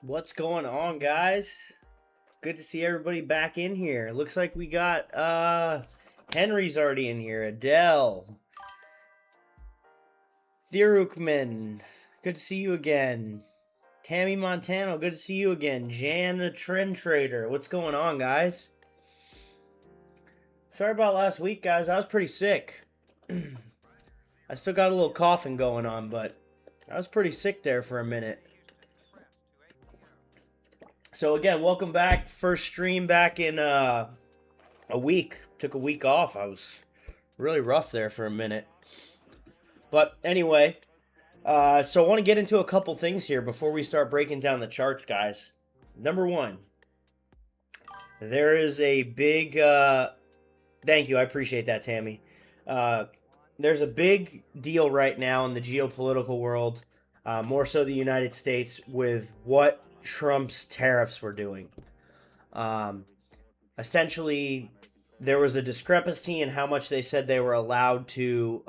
What's going on, guys? Good to see everybody back in here. Looks like we got Henry's already in here. Adele. Thirukman. Good to see you again. Tammy Montano, good to see you again. Jan the Trend Trader. What's going on, guys? Sorry about last week, guys. I was pretty sick. I still got a little coughing going on, but I was pretty sick there for a minute. So again, welcome back. First stream back in a week. Took a week off. I was really rough there for a minute. But anyway, so I want to get into a couple things here before we start breaking down the charts, guys. Number one, there is a big... thank you. I appreciate that, Tammy. There's a big deal right now in the geopolitical world, more so the United States, with what Trump's tariffs were doing. Essentially, there was a discrepancy in how much they said they were allowed to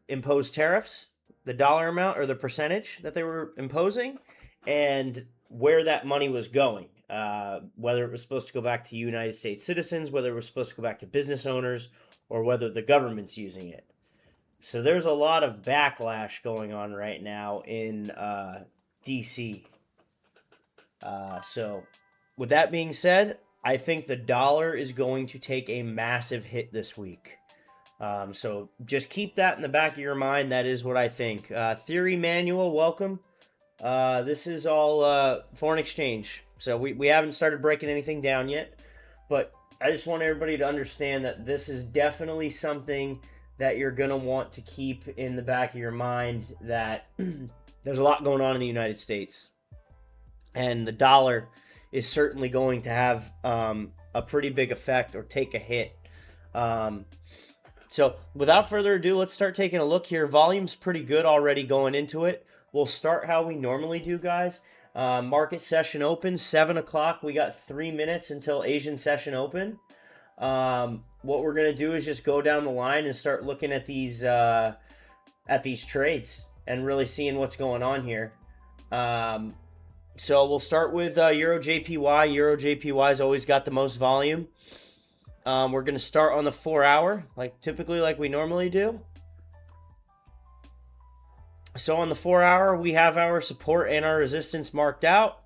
impose tariffs, the dollar amount or the percentage that they were imposing, and where that money was going. Whether it was supposed to go back to United States citizens, whether it was supposed to go back to business owners, or whether the government's using it. So there's a lot of backlash going on right now in DC. So with that being said, I think the dollar is going to take a massive hit this week. So just keep that in the back of your mind. That is what I think. Theory Manual, welcome. This is all foreign exchange. So we haven't started breaking anything down yet. But I just want everybody to understand that this is definitely something that you're going to want to keep in the back of your mind, that there's a lot going on in the United States. And the dollar is certainly going to have a pretty big effect or take a hit. So without further ado, let's start taking a look here. Volume's pretty good already going into it. We'll start how we normally do, guys. Market session open, 7 o'clock. We got 3 minutes until Asian session open. What we're going to do is just go down the line and start looking at these trades and really seeing what's going on here. So we'll start with Euro JPY. Euro JPY's always got the most volume. We're going to start on the 4 hour, typically like we normally do. So on the 4 hour, we have our support and our resistance marked out.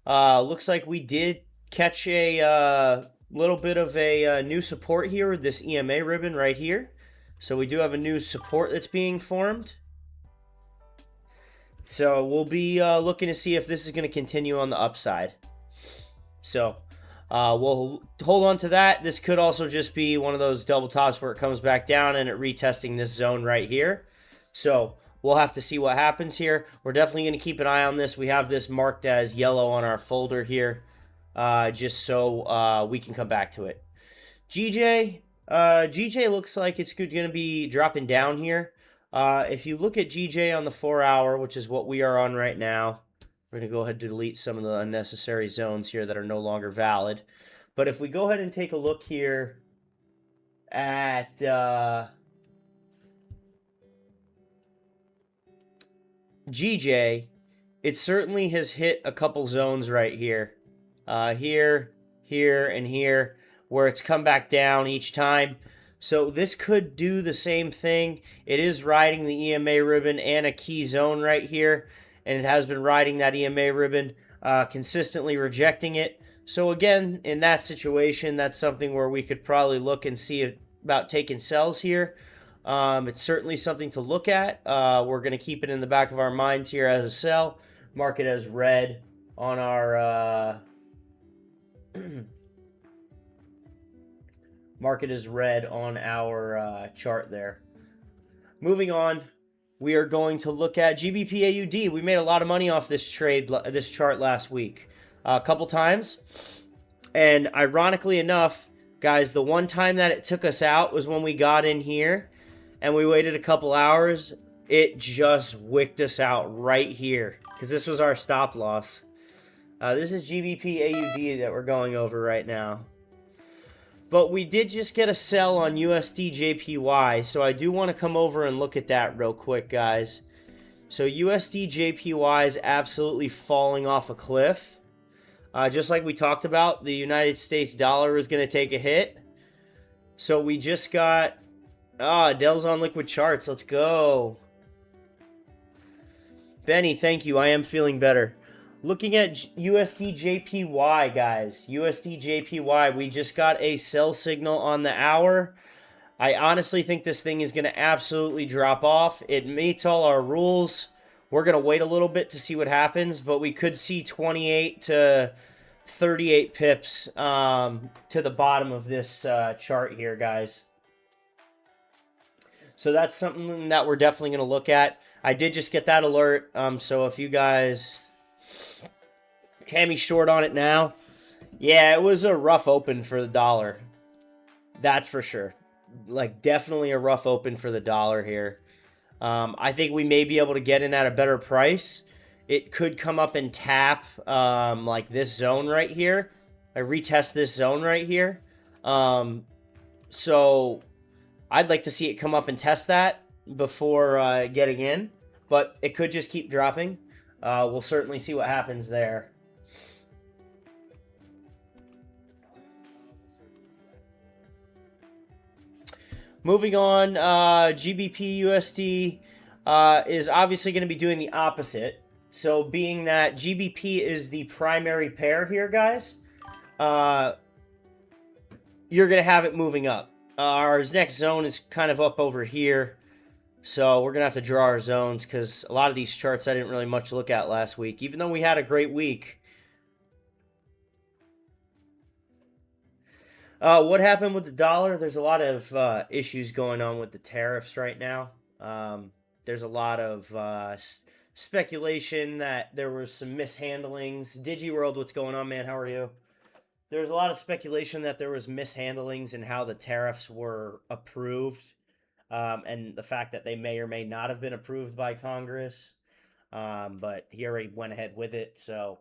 Looks like we did catch a little bit of a new support here with this EMA ribbon right here. So we do have a new support that's being formed. So we'll be looking to see if this is going to continue on the upside. So we'll hold on to that. This could also just be one of those double tops where it comes back down and it retesting this zone right here. So we'll have to see what happens here. We're definitely going to keep an eye on this. We have this marked as yellow on our folder here, just so we can come back to it. GJ looks like it's going to be dropping down here. If you look at GJ on the 4 hour, which is what we are on right now, we're going to go ahead and delete some of the unnecessary zones here that are no longer valid. But if we go ahead and take a look here at GJ, it certainly has hit a couple zones right here. Here, and here, where it's come back down each time. So this could do the same thing. It is riding the EMA ribbon and a key zone right here, and it has been riding that EMA ribbon, consistently rejecting it. So again, in that situation, that's something where we could probably look and see about taking sells here. It's certainly something to look at. We're going to keep it in the back of our minds here as a sell. Mark it as red on our... market is red on our chart there. Moving on, we are going to look at GBP AUD. We made a lot of money off this chart last week, a couple times. And ironically enough, guys, the one time that it took us out was when we got in here and we waited a couple hours. It just wicked us out right here because this was our stop loss. This is GBP AUD that we're going over right now. But we did just get a sell on USD JPY, so I do want to come over and look at that real quick, guys. So USD JPY is absolutely falling off a cliff. Just like we talked about, the United States dollar is going to take a hit. So we just got... Dell's on liquid charts. Let's go. Benny, thank you. I am feeling better. Looking at USD JPY, guys. USD JPY, we just got a sell signal on the hour. I honestly think this thing is going to absolutely drop off. It meets all our rules. We're going to wait a little bit to see what happens, but we could see 28 to 38 pips to the bottom of this chart here, guys. So that's something that we're definitely going to look at. I did just get that alert, so if you guys... Cammy's short on it now. Yeah, it was a rough open for the dollar. That's for sure. Like, definitely a rough open for the dollar here. I think we may be able to get in at a better price. It could come up and tap like this zone right here. I retest this zone right here. So I'd like to see it come up and test that before getting in. But it could just keep dropping. We'll certainly see what happens there. Moving on, GBP USD is obviously going to be doing the opposite. So being that GBP is the primary pair here, guys, you're going to have it moving up. Our next zone is kind of up over here. So we're going to have to draw our zones because a lot of these charts I didn't really much look at last week, even though we had a great week. What happened with the dollar? There's a lot of issues going on with the tariffs right now. There's a lot of speculation that there were some mishandlings. DigiWorld, what's going on, man? How are you? There's a lot of speculation that there was mishandlings in how the tariffs were approved, and the fact that they may or may not have been approved by Congress. But he already went ahead with it, so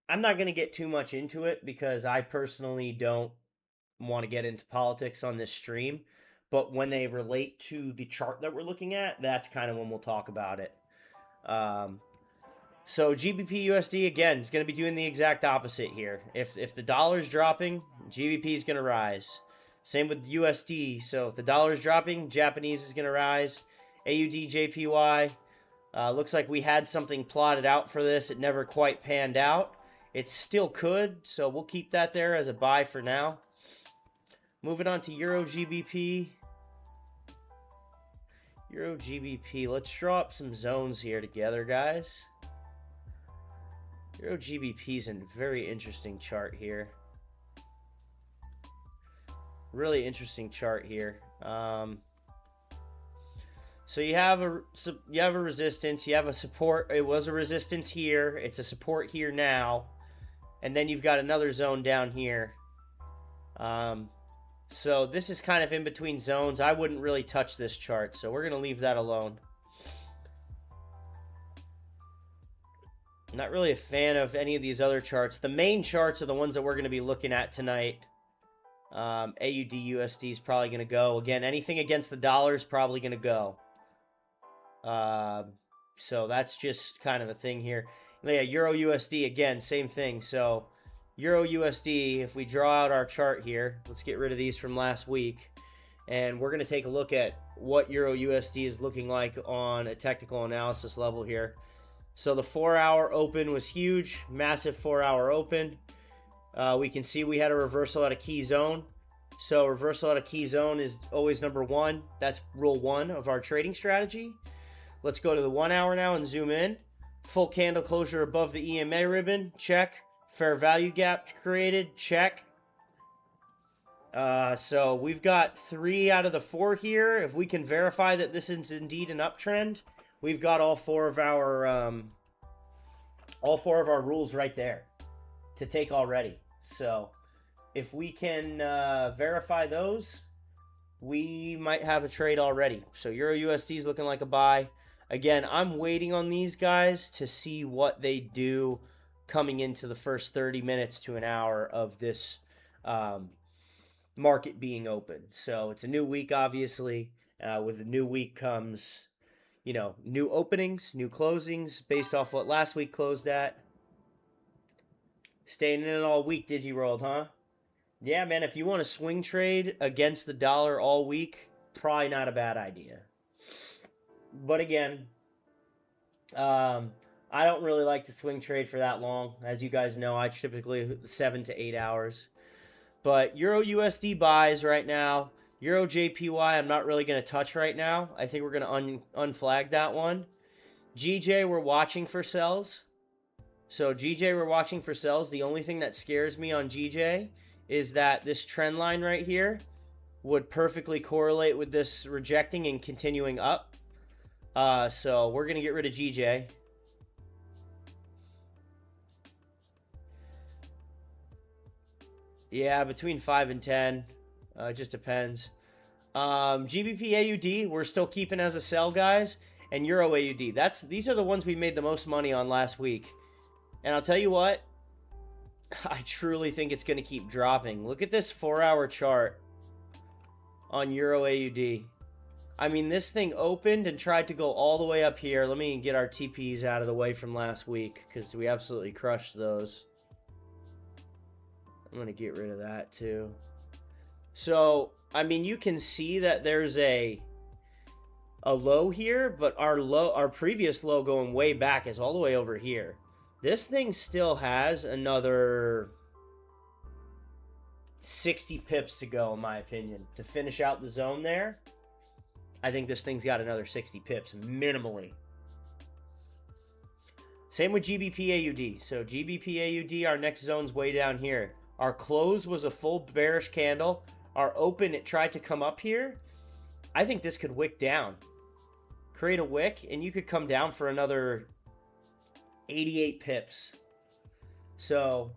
I'm not going to get too much into it because I personally don't want to get into politics on this stream, but when they relate to the chart that we're looking at, that's kind of when we'll talk about it. So GBP USD again is going to be doing the exact opposite here. If the dollar's dropping, GBP is going to rise. Same with USD. So if the dollar's dropping, Japanese is going to rise. AUD JPY, looks like we had something plotted out for this. It never quite panned out. It still could, so we'll keep that there as a buy for now. Moving on to Euro GBP. Euro GBP. Let's draw up some zones here together, guys. Euro GBP is a very interesting chart here. Really interesting chart here. So you have a resistance. You have a support. It was a resistance here. It's a support here now, and then you've got another zone down here. So this is kind of in between zones. I wouldn't really touch this chart, so we're going to leave that alone. Not really a fan of any of these other charts. The main charts are the ones that we're going to be looking at tonight. AUD USD is probably going to go. Again, anything against the dollar is probably going to go. So that's just kind of a thing here. Yeah, Euro USD, again, same thing. So Euro USD, if we draw out our chart here, let's get rid of these from last week, and we're going to take a look at what Euro USD is looking like on a technical analysis level here. So the 4-hour open was huge, massive 4-hour open. We can see we had a reversal at a key zone. So reversal at a key zone is always number one. That's rule one of our trading strategy. Let's go to the 1 hour now and zoom in. Full candle closure above the EMA ribbon, check. Fair value gap created, check. So we've got 3 out of the 4 here. If we can verify that this is indeed an uptrend, we've got all four of our rules right there to take already. So if we can verify those, we might have a trade already. So Euro USD is looking like a buy. Again, I'm waiting on these guys to see what they do coming into the first 30 minutes to an hour of this market being open. So it's a new week, obviously. With the new week comes, new openings, new closings based off what last week closed at. Staying in it all week, DigiWorld, huh? Yeah, man, if you want to swing trade against the dollar all week, probably not a bad idea. But again, I don't really like to swing trade for that long. As you guys know, I typically 7 to 8 hours. But Euro USD buys right now. Euro JPY, I'm not really going to touch right now. I think we're going to unflag that one. GJ, we're watching for sells. So GJ, we're watching for sells. The only thing that scares me on GJ is that this trend line right here would perfectly correlate with this rejecting and continuing up. So we're going to get rid of GJ. Yeah, between 5 and 10. It just depends. GBP AUD, we're still keeping as a sell, guys. And Euro AUD. These are the ones we made the most money on last week. And I'll tell you what, I truly think it's going to keep dropping. Look at this 4-hour chart on Euro AUD. I mean, this thing opened and tried to go all the way up here. Let me get our TPs out of the way from last week because we absolutely crushed those. I'm going to get rid of that too. So, I mean, you can see that there's a low here, but our previous low going way back is all the way over here. This thing still has another 60 pips to go, in my opinion, to finish out the zone there. I think this thing's got another 60 pips, minimally. Same with GBP AUD. So GBP AUD, our next zone's way down here. Our close was a full bearish candle. Our open, it tried to come up here. I think this could wick down. Create a wick, and you could come down for another 88 pips. So,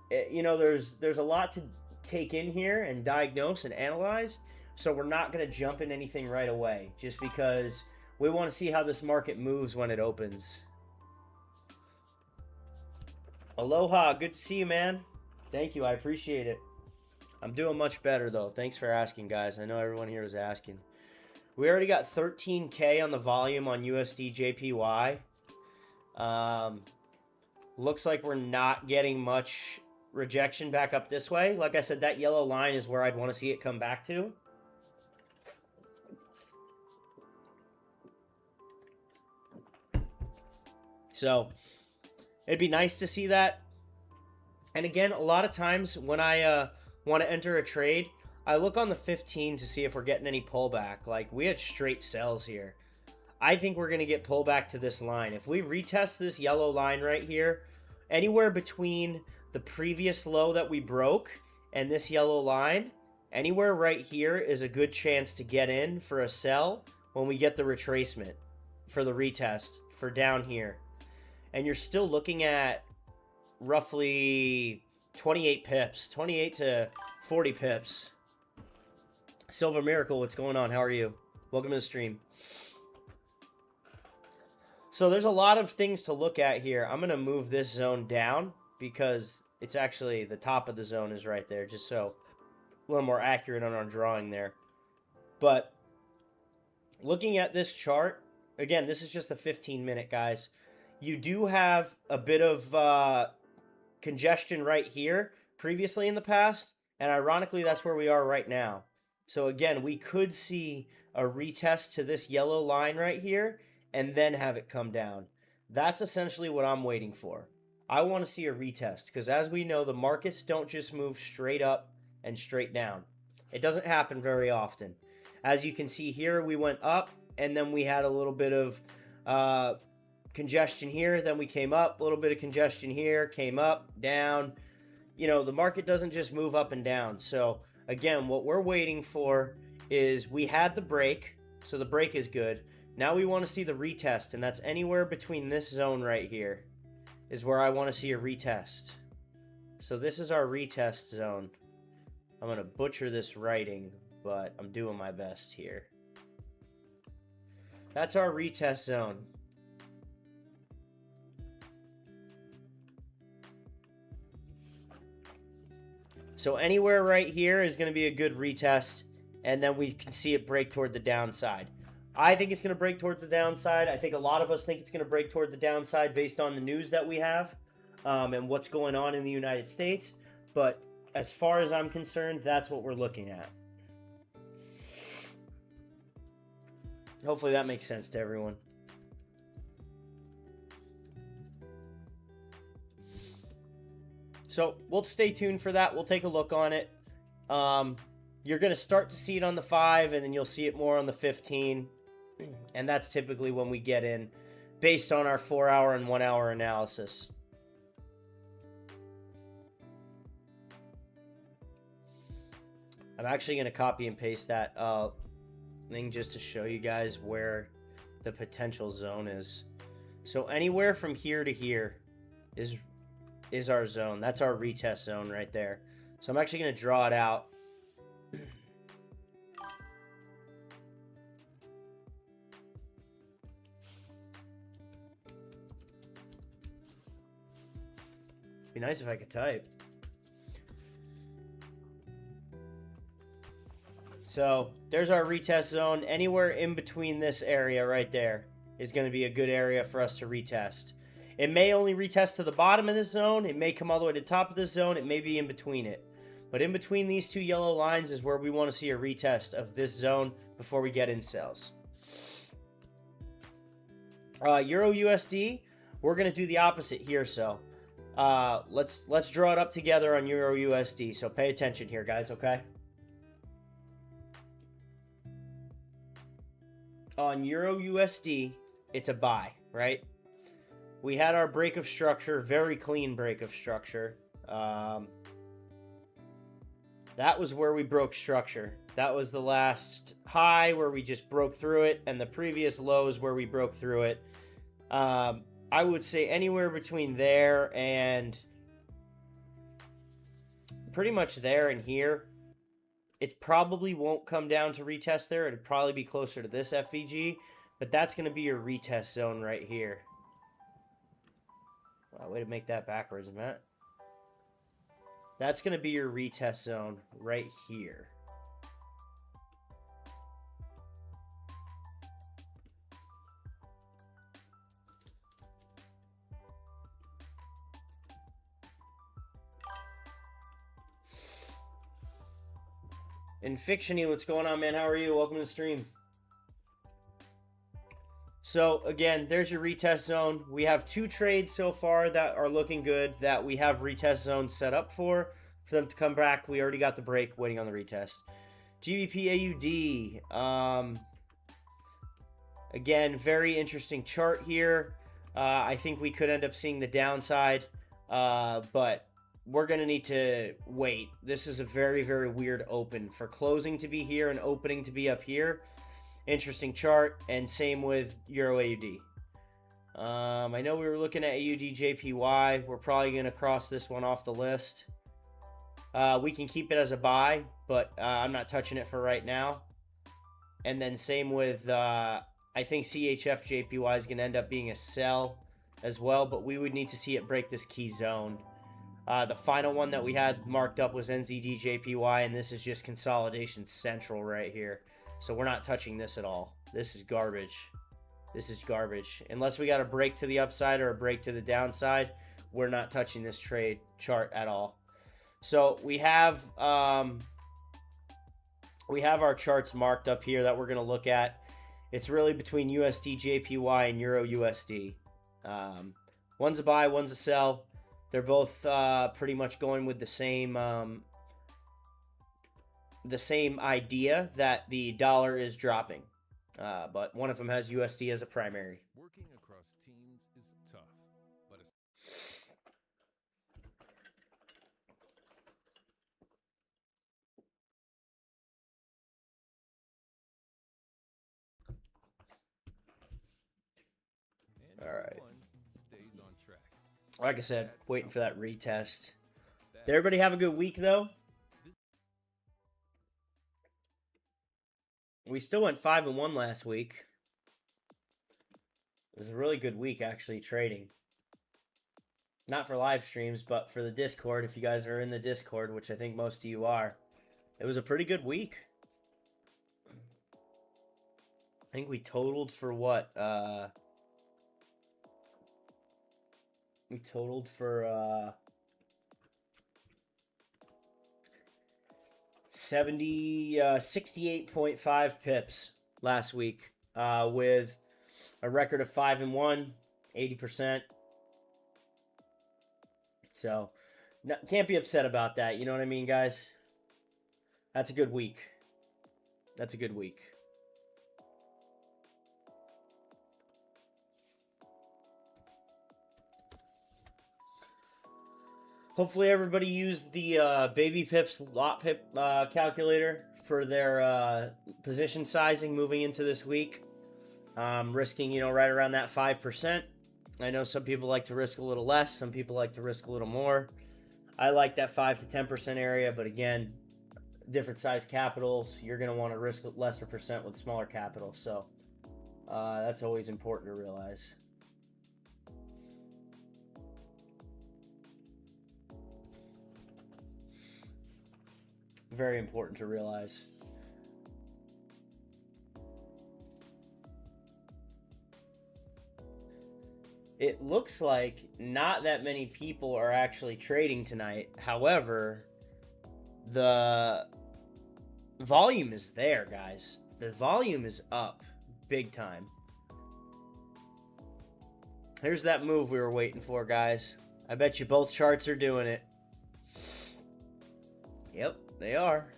there's a lot to take in here and diagnose and analyze. So we're not going to jump in anything right away, just because we want to see how this market moves when it opens. Aloha, good to see you, man. Thank you, I appreciate it. I'm doing much better, though. Thanks for asking, guys. I know everyone here was asking. We already got 13K on the volume on USD JPY. Looks like we're not getting much rejection back up this way. Like I said, that yellow line is where I'd want to see it come back to. So, it'd be nice to see that. And again, a lot of times when I want to enter a trade, I look on the 15 to see if we're getting any pullback. Like, we had straight sells here. I think we're going to get pullback to this line. If we retest this yellow line right here, anywhere between the previous low that we broke and this yellow line, anywhere right here is a good chance to get in for a sell when we get the retracement for the retest for down here. And you're still looking at roughly 28 pips, 28 to 40 pips. Silver Miracle, what's going on? How are you? Welcome to the stream. So there's a lot of things to look at here. I'm going to move this zone down because it's actually the top of the zone is right there, just so a little more accurate on our drawing there. But looking at this chart, again, this is just the 15-minute, guys. You do have a bit of congestion right here previously in the past, and ironically, that's where we are right now. So again, we could see a retest to this yellow line right here and then have it come down. That's essentially what I'm waiting for. I want to see a retest because, as we know, the markets don't just move straight up and straight down. It doesn't happen very often. As you can see here, we went up and then we had a little bit of congestion here, then we came up, a little bit of congestion here, came up, down. The market doesn't just move up and down. So again, what we're waiting for is we had the break, so the break is good. Now we want to see the retest, and that's anywhere between this zone right here is where I want to see a retest. So this is our retest zone. I'm going to butcher this writing, but I'm doing my best here. That's our retest zone. So anywhere right here is going to be a good retest, and then we can see it break toward the downside. I think it's going to break toward the downside. I think a lot of us think it's going to break toward the downside based on the news that we have and what's going on in the United States. But as far as I'm concerned, that's what we're looking at. Hopefully that makes sense to everyone. So we'll stay tuned for that. We'll take a look on it. You're going to start to see it on the 5, and then you'll see it more on the 15. And that's typically when we get in based on our 4-hour and 1-hour analysis. I'm actually going to copy and paste that thing just to show you guys where the potential zone is. So anywhere from here to here is our zone. That's our retest zone right there. So I'm actually going to draw it out. Be nice if I could type. So there's our retest zone. Anywhere in between this area right there is going to be a good area for us to retest. It may only retest to the bottom of this zone. It may come all the way to the top of this zone. It may be in between it. But in between these two yellow lines is where we want to see a retest of this zone before we get in sales. Euro USD, we're going to do the opposite here. So let's draw it up together on Euro USD. So pay attention here, guys, okay? On Euro USD, it's a buy, right? We had our break of structure, very clean break of structure. That was where we broke structure. That was the last high where we just broke through it, and the previous lows where we broke through it. I would say anywhere between there and pretty much there and here. It probably won't come down to retest there. It'd probably be closer to this FVG, but that's going to be your retest zone right here. Wow, way to make that backwards, Matt. That's going to be your retest zone right here. And Fictiony, what's going on, man? How are you? Welcome to the stream. So, again, there's your retest zone. We have 2 trades so far that are looking good that we have retest zones set up for them to come back. We already got the break waiting on the retest. GBP AUD. Again, very interesting chart here. I think we could end up seeing the downside, but we're going to need to wait. This is a very, very weird open. For closing to be here and opening to be up here. Interesting chart. And same with Euro AUD. I know we were looking at AUD JPY. We're probably going to cross this one off the list. We can keep it as a buy, but I'm not touching it for right now. And then same with, I think CHF JPY is going to end up being a sell as well, but we would need to see it break this key zone. The final one that we had marked up was NZD JPY, and this is just consolidation central right here. So we're not touching this at all. This is garbage. This is garbage. Unless we got a break to the upside or a break to the downside, we're not touching this trade chart at all. So we have our charts marked up here that we're going to look at. It's really between USD JPY and Euro USD. One's a buy, one's a sell. They're both pretty much going with the same idea that the dollar is dropping. But one of them has USD as a primary. Working across teams is tough, but all right. Stays on track. Like I said, waiting for that retest. Did everybody have a good week, though? We still went 5-1 last week. It was a really good week, actually, trading. Not for live streams, but for the Discord, if you guys are in the Discord, which I think most of you are. It was a pretty good week. I think we totaled for what? We totaled for 68.5 pips last week, with a record of 5-1, 80%. So, can't be upset about that. You know what I mean, guys? That's a good week. That's a good week. Hopefully everybody used the baby pips lot pip calculator for their position sizing moving into this week. Risking, right around that 5%. I know some people like to risk a little less. Some people like to risk a little more. I like that 5 to 10% area, but again, different size capitals, you're going to want to risk lesser percent with smaller capitals. So that's always important to realize. Very important to realize. It looks like not that many people are actually trading tonight. However, the volume is there, guys. The volume is up big time. Here's that move we were waiting for, guys. I bet you both charts are doing it. Yep, they are.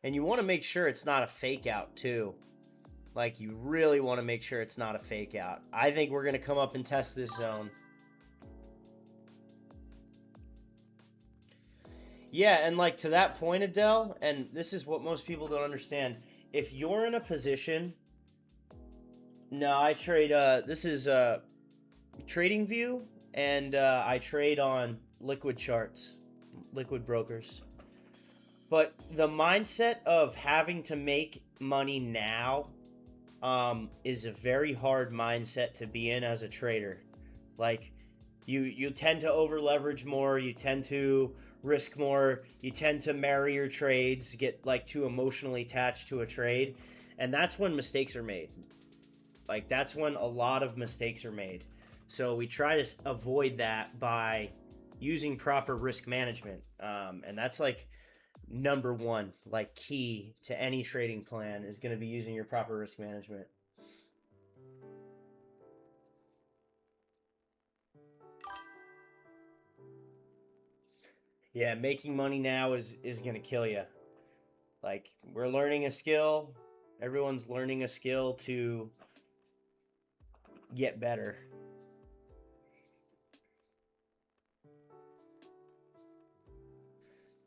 And you want to make sure it's not a fake out, too. Like, you really want to make sure it's not a fake out. I think we're going to come up and test this zone. Yeah, and like to that point, Adele, and this is what most people don't understand. If you're in a position... No, I trade... this is Trading View, and I trade on liquid charts. Liquid brokers. But the mindset of having to make money now is a very hard mindset to be in as a trader. Like, you tend to over leverage more, you tend to risk more, you tend to marry your trades, get like too emotionally attached to a trade, and that's when mistakes are made. Like, that's when a lot of mistakes are made. So we try to avoid that by using proper risk management, and that's like number one, like key to any trading plan is going to be using your proper risk management. Yeah, making money now is going to kill you. Like, we're learning a skill. Everyone's learning a skill to get better.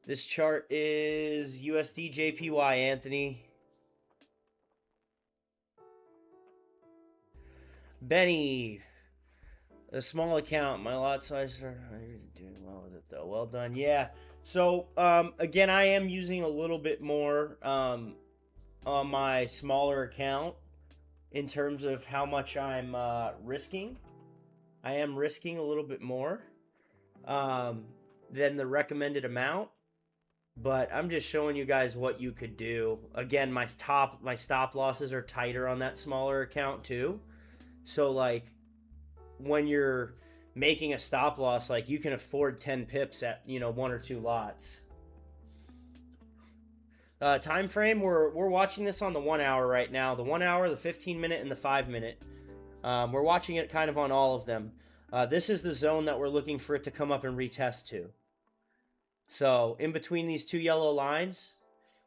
This chart is USD JPY, Anthony. Benny, a small account. My lot size. I'm doing well with it though. Well done. Yeah. So again, I am using a little bit more on my smaller account in terms of how much I'm risking. I am risking a little bit more than the recommended amount. But I'm just showing you guys what you could do. Again, my stop losses are tighter on that smaller account too. So like when you're making a stop loss, like you can afford 10 pips at, 1 or 2 lots. Time frame, we're watching this on the 1 hour right now. The 1 hour, the 15 minute, and the 5 minute. We're watching it kind of on all of them. This is the zone that we're looking for it to come up and retest to. So in between these two yellow lines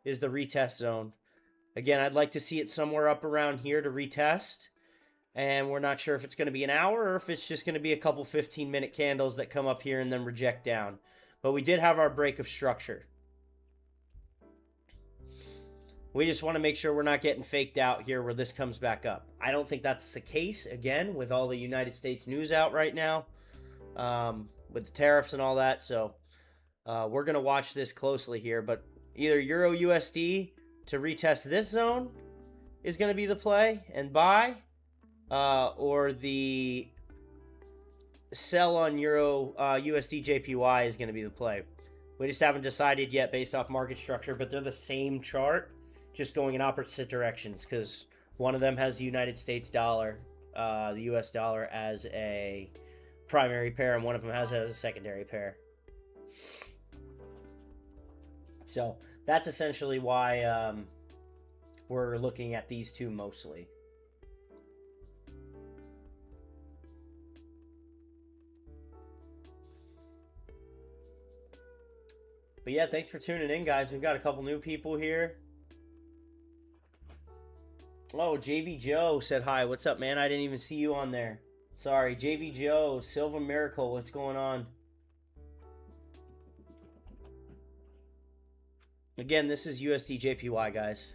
is the retest zone. Again, I'd like to see it somewhere up around here to retest. And we're not sure if it's going to be an hour or if it's just going to be a couple 15-minute candles that come up here and then reject down. But we did have our break of structure. We just want to make sure we're not getting faked out here where this comes back up. I don't think that's the case, again, with all the United States news out right now, with the tariffs and all that. So we're going to watch this closely here. But either Euro USD to retest this zone is going to be the play and buy, or the sell on Euro USD JPY is going to be the play. We just haven't decided yet based off market structure, but they're the same chart. just going in opposite directions because one of them has the United States dollar, the US dollar, as a primary pair, and one of them has it as a secondary pair. So that's essentially why we're looking at these two mostly. But yeah, thanks for tuning in, guys. We've got a couple new people here. Oh, JV Joe said hi. What's up, man? I didn't even see you on there. Sorry, JV Joe, Silva Miracle. What's going on? Again, this is USD JPY, guys.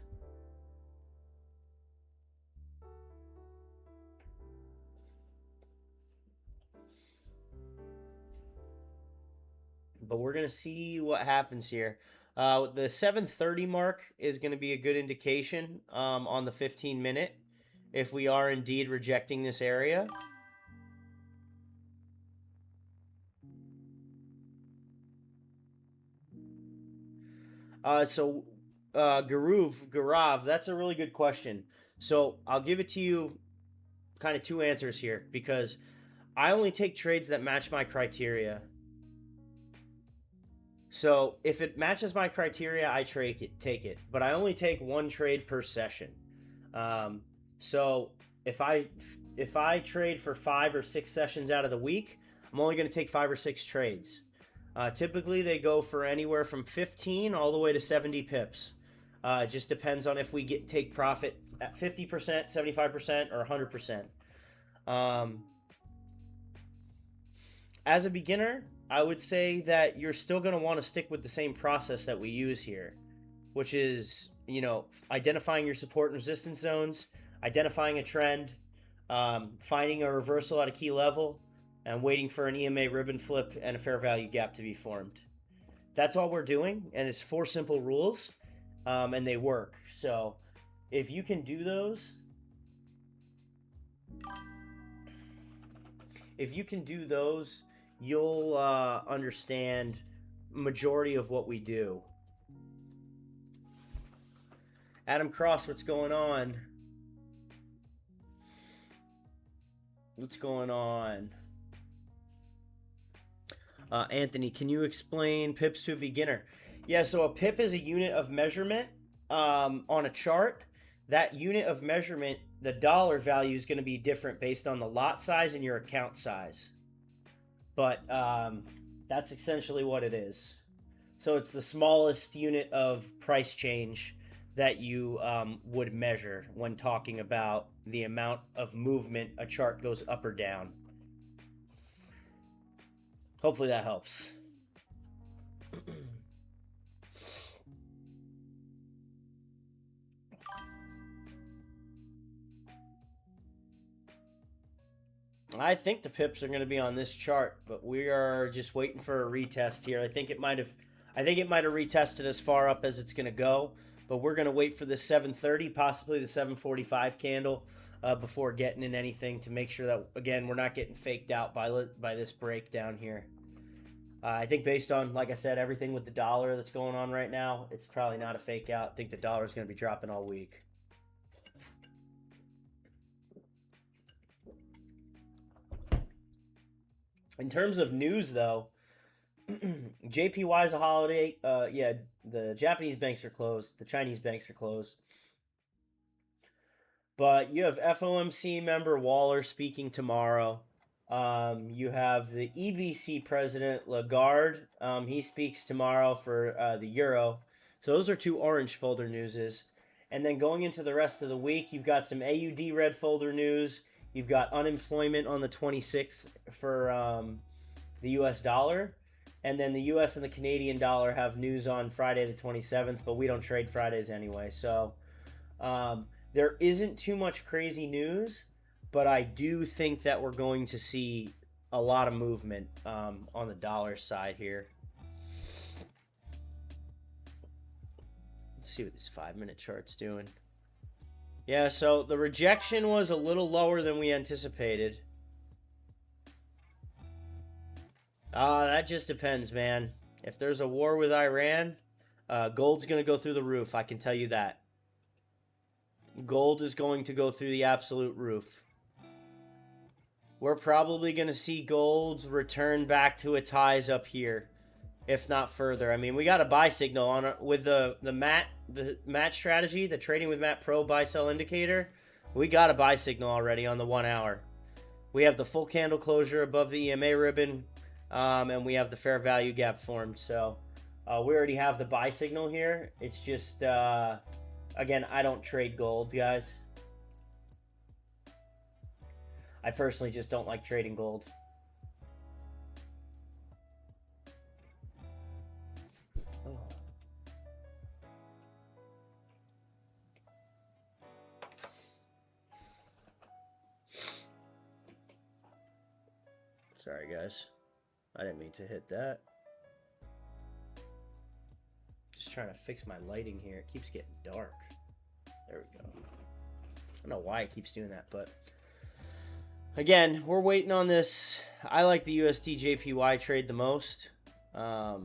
But we're going to see what happens here. The 7:30 mark is going to be a good indication on the 15-minute if we are indeed rejecting this area. Garav, that's a really good question. So I'll give it to you kind of two answers here because I only take trades that match my criteria. So if it matches my criteria, I take it. But I only take one trade per session. So if I trade for 5 or 6 sessions out of the week, I'm only going to take 5 or 6 trades. Typically, they go for anywhere from 15 all the way to 70 pips. It just depends on if we take profit at 50%, 75%, or 100%. As a beginner, I would say that you're still going to want to stick with the same process that we use here, which is, identifying your support and resistance zones, identifying a trend, finding a reversal at a key level, and waiting for an EMA ribbon flip and a fair value gap to be formed. That's all we're doing, and it's 4 simple rules, and they work. So if you can do those, you'll understand majority of what we do. Adam Cross, what's going on? What's going on? Anthony, can you explain pips to a beginner? Yeah, so a pip is a unit of measurement on a chart. That unit of measurement, the dollar value is going to be different based on the lot size and your account size. But that's essentially what it is. So it's the smallest unit of price change that you would measure when talking about the amount of movement a chart goes up or down. Hopefully that helps. I think the pips are going to be on this chart, but we are just waiting for a retest here. I think it might have retested as far up as it's going to go, but we're going to wait for the 7:30, possibly the 7:45 candle before getting in anything to make sure that, again, we're not getting faked out by this breakdown here. I think based on, like I said, everything with the dollar that's going on right now, it's probably not a fake out. I think the dollar is going to be dropping all week. In terms of news, though, JPY is a holiday. Yeah, the Japanese banks are closed. The Chinese banks are closed. But you have FOMC member Waller speaking tomorrow. You have the EBC president Lagarde. He speaks tomorrow for the euro. So those are 2 orange folder newses. And then going into the rest of the week, you've got some AUD red folder news. You've got unemployment on the 26th for the US dollar. And then the US and the Canadian dollar have news on Friday the 27th, but we don't trade Fridays anyway. So there isn't too much crazy news, but I do think that we're going to see a lot of movement on the dollar side here. Let's see what this 5-minute chart's doing. Yeah, so the rejection was a little lower than we anticipated. That just depends, man. If there's a war with Iran, gold's going to go through the roof, I can tell you that. Gold is going to go through the absolute roof. We're probably going to see gold return back to its highs up here, if not further. I mean, we got a buy signal on with the MAT strategy, the trading with MAT Pro buy sell indicator. We got a buy signal already on the 1 hour. We have the full candle closure above the EMA ribbon, and we have the fair value gap formed. So we already have the buy signal here. It's just, again, I don't trade gold, guys. I personally just don't like trading gold. Oh. Sorry, guys. I didn't mean to hit that. Just trying to fix my lighting here. It keeps getting dark. There we go. I don't know why it keeps doing that, but... Again, we're waiting on this. I like the USD JPY trade the most. I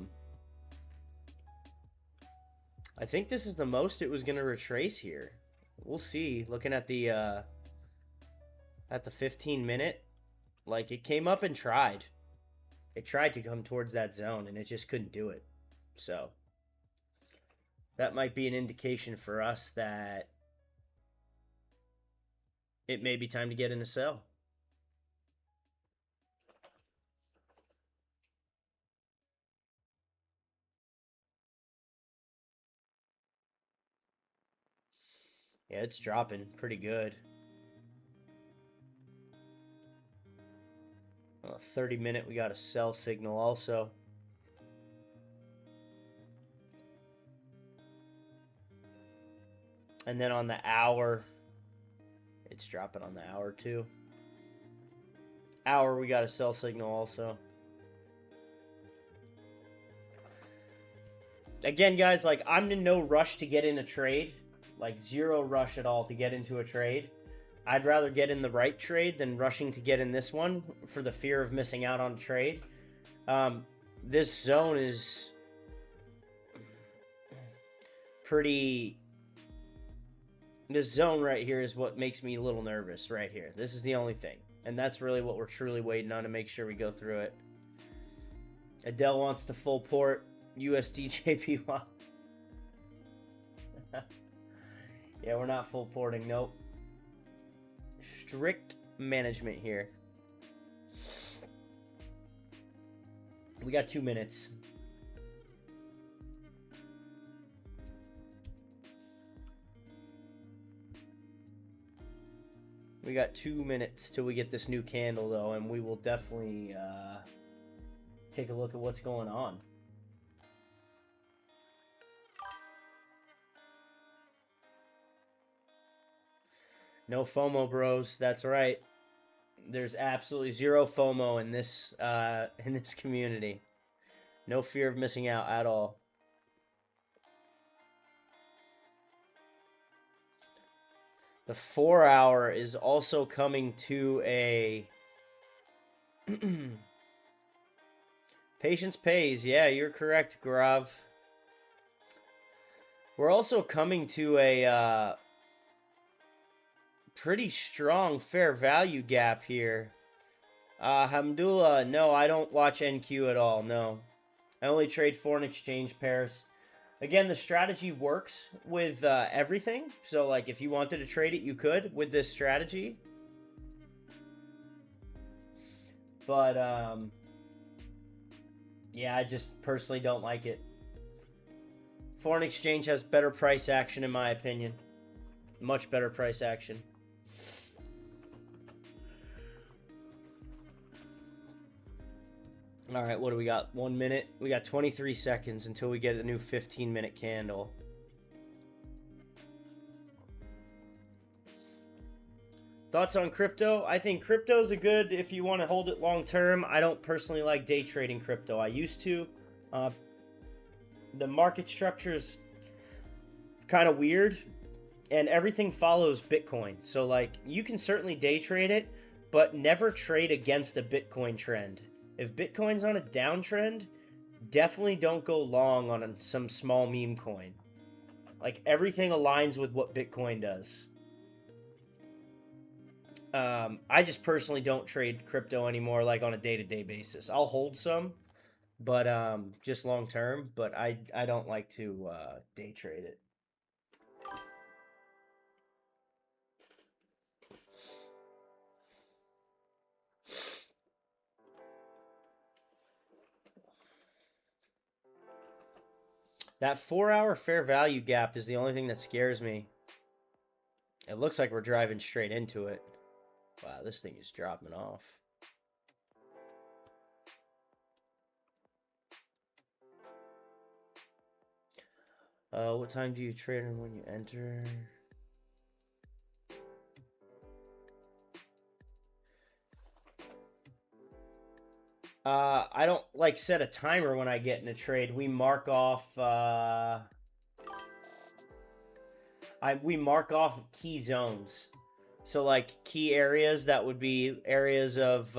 think this is the most it was going to retrace here. We'll see. Looking at the 15 minute, like it came up and tried. It tried to come towards that zone and it just couldn't do it. So that might be an indication for us that it may be time to get in a sell. Yeah, it's dropping pretty good. 30 minute, we got a sell signal also. And then on the hour, it's dropping on the hour too. Hour, we got a sell signal also. Again, guys, like I'm in no rush to get in a trade. Like zero rush at all to get into a trade. I'd rather get in the right trade than rushing to get in this one for the fear of missing out on a trade. This zone is pretty... This zone right here is what makes me a little nervous right here. This is the only thing. And that's really what we're truly waiting on to make sure we go through it. Adele wants to full port USD JPY. Yeah, we're not full porting. Nope. Strict management here. We got 2 minutes. We got 2 minutes till we get this new candle, though, and we will definitely take a look at what's going on. No FOMO, bros. That's right. There's absolutely zero FOMO in this community. No fear of missing out at all. The 4 hour is also coming to a... Patience pays. Yeah, you're correct, Grav. We're also coming to a pretty strong fair value gap here. Hamdullah, no, I don't watch NQ at all, no. I only trade foreign exchange pairs. Again, the strategy works with everything. So, like, if you wanted to trade it, you could with this strategy. But, yeah, I just personally don't like it. Foreign exchange has better price action, in my opinion. Much better price action. All right, what do we got? 1 minute. We got 23 seconds until we get a new 15-minute candle. Thoughts on crypto? I think crypto's a good if you want to hold it long term. I don't personally like day trading crypto. I used to. The market structure is kind of weird, and everything follows Bitcoin. So, like, you can certainly day trade it, but never trade against a Bitcoin trend. If Bitcoin's on a downtrend, definitely don't go long on some small meme coin. Like, everything aligns with what Bitcoin does. I just personally don't trade crypto anymore, like on a day-to-day basis. I'll hold some, but just long term. But I don't like to day trade it. That 4-hour fair value gap is the only thing that scares me. It looks like we're driving straight into it. Wow, this thing is dropping off. What time do you trade and when you enter? I don't like set a timer when I get in a trade. We mark off we mark off key zones. So like key areas that would be areas of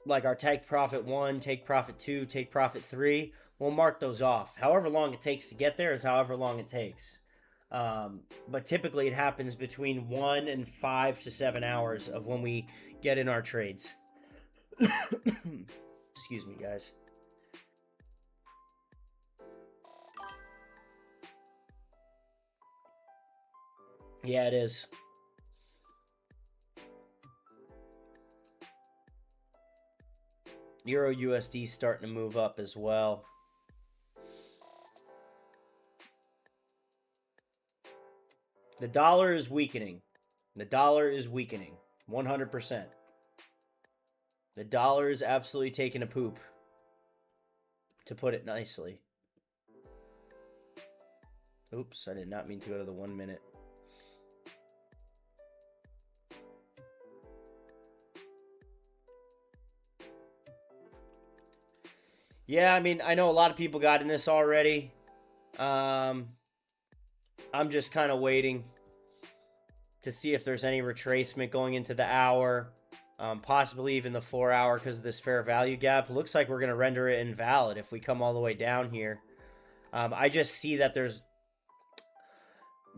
like our take profit 1, take profit 2, take profit 3. We'll mark those off. However long it takes to get there is however long it takes. But typically it happens between 1 and 5 to 7 hours of when we get in our trades. Excuse me, guys. Yeah, it is. Euro USD starting to move up as well. The dollar is weakening. The dollar is weakening. 100%. The dollar is absolutely taking a poop, to put it nicely. Oops, I did not mean to go to the 1 minute. Yeah, I mean, I know a lot of people got in this already. I'm just kind of waiting to see if there's any retracement going into the hour, possibly even the 4-hour because of this fair value gap. Looks like we're going to render it invalid if we come all the way down here. I just see that there's,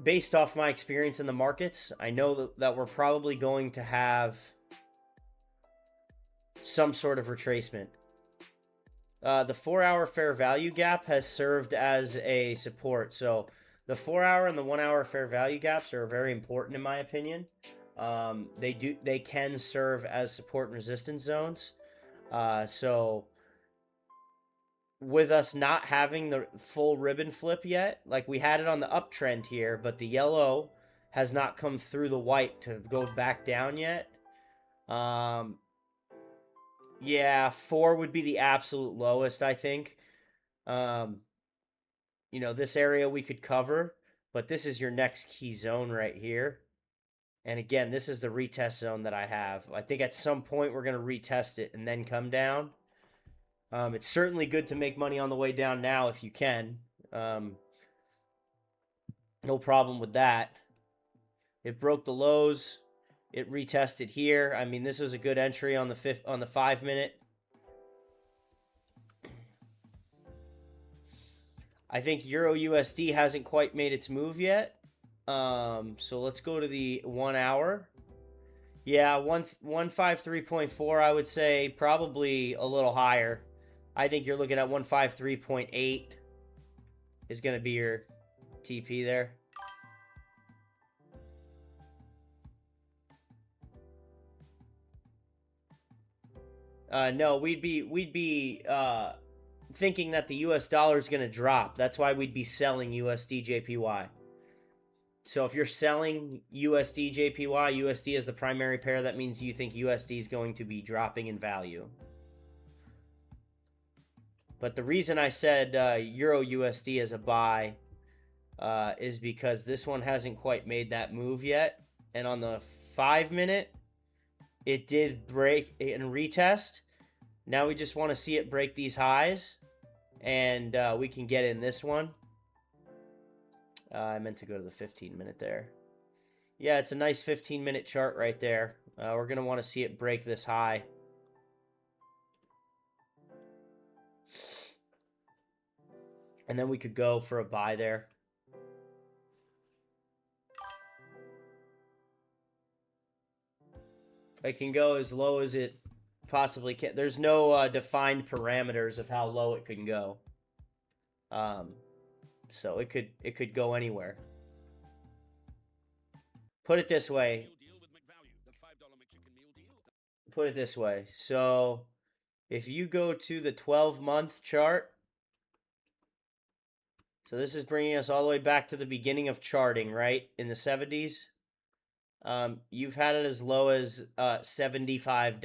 based off my experience in the markets, I know that we're probably going to have some sort of retracement. The 4-hour fair value gap has served as a support. So the 4-hour and the 1-hour fair value gaps are very important in my opinion. They can serve as support and resistance zones. So with us not having the full ribbon flip yet, like we had it on the uptrend here, but the yellow has not come through the white to go back down yet. Yeah, 4 would be the absolute lowest, I think. You know, this area we could cover, but this is your next key zone right here. And again, this is the retest zone that I have. I think at some point we're going to retest it and then come down. It's certainly good to make money on the way down now if you can. No problem with that. It broke the lows. It retested here. I mean, this was a good entry on the 5 minute. I think Euro USD hasn't quite made its move yet. So let's go to the 1 hour. Yeah, 153.4, I would say probably a little higher. I think you're looking at 153.8 is going to be your TP there. No, we'd be thinking that the US dollar is going to drop. That's why we'd be selling USD JPY. So if you're selling USD JPY, USD is the primary pair, that means you think USD is going to be dropping in value. But the reason I said Euro USD as a buy is because this one hasn't quite made that move yet. And on the 5 minute, it did break and retest. Now we just want to see it break these highs. And we can get in this one. I meant to go to the 15 minute there. Yeah, it's a nice 15 minute chart right there. We're going to want to see it break this high. And then we could go for a buy there. It can go as low as it possibly can. There's no defined parameters of how low it can go. So it could go anywhere. Put it this way. Put it this way. So if you go to the 12-month chart, so this is bringing us all the way back to the beginning of charting, right? In the 70s. You've had it as low as 75.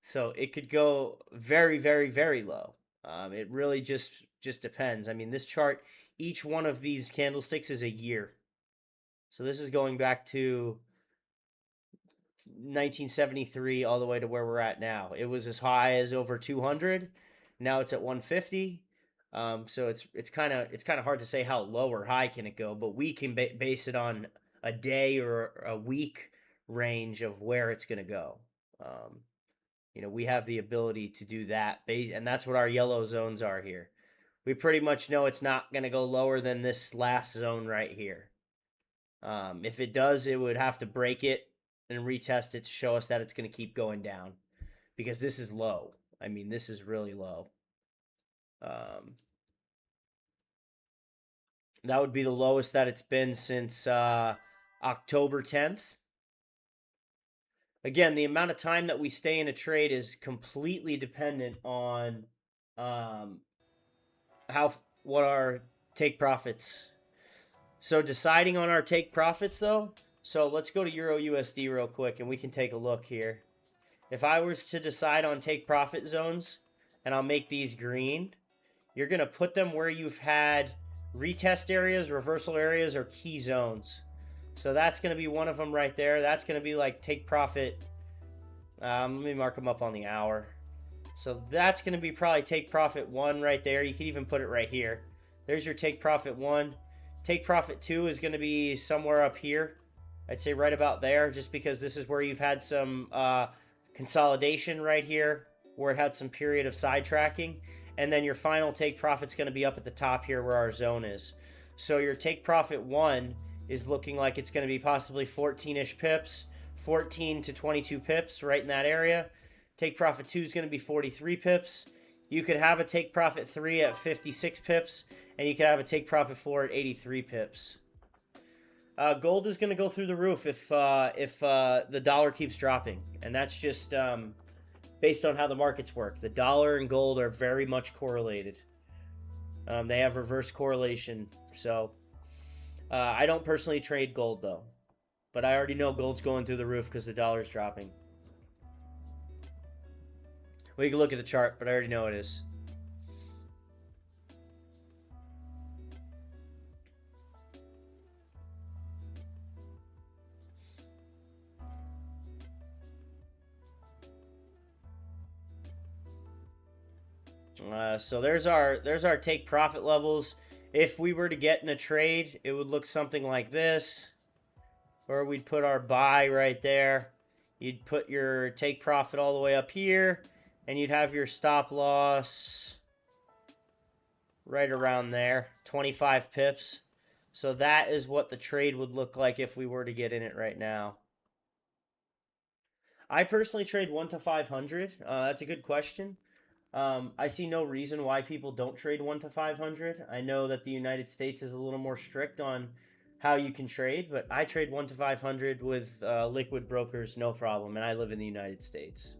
So it could go very, very, very low. It really just depends. I mean, this chart, each one of these candlesticks is a year. So this is going back to 1973 all the way to where we're at now. It was as high as over 200. Now it's at 150. So it's kind of hard to say how low or high can it go, but we can base it on a day or a week range of where it's going to go. We have the ability to do that, and that's what our yellow zones are here. We pretty much know it's not going to go lower than this last zone right here. If it does, it would have to break it and retest it to show us that it's going to keep going down, because this is low. I mean, this is really low. That would be the lowest that it's been since October 10th. Again, the amount of time that we stay in a trade is completely dependent on what our take profits. So deciding on our take profits, though, so let's go to Euro USD real quick, and we can take a look here. If I was to decide on take profit zones, and I'll make these green, you're going to put them where you've had retest areas, reversal areas, or key zones. So that's going to be one of them right there. That's going to be like take profit. Let me mark them up on the hour. So that's going to be probably take profit 1 right there. You can even put it right here. There's your take profit 1. Take profit 2 is going to be somewhere up here. I'd say right about there, just because this is where you've had some consolidation right here, where it had some period of side tracking. And then your final take profit's going to be up at the top here where our zone is. So your take profit 1 is looking like it's going to be possibly 14-ish pips, 14 to 22 pips right in that area. Take profit 2 is going to be 43 pips. You could have a take profit 3 at 56 pips, and you could have a take profit 4 at 83 pips. Gold is going to go through the roof if the dollar keeps dropping, and that's just based on how the markets work. The dollar and gold are very much correlated. They have reverse correlation. So I don't personally trade gold, though. But I already know gold's going through the roof because the dollar's dropping. We can look at the chart, but I already know it is. So there's our take profit levels. If we were to get in a trade, it would look something like this, or we'd put our buy right there. You'd put your take profit all the way up here, and you'd have your stop loss right around there, 25 pips. So that is what the trade would look like if we were to get in it right now. I personally trade 1 to 500. That's a good question. I see no reason why people don't trade 1 to 500. I know that the United States is a little more strict on how you can trade, but I trade 1 to 500 with liquid brokers, no problem, and I live in the United States.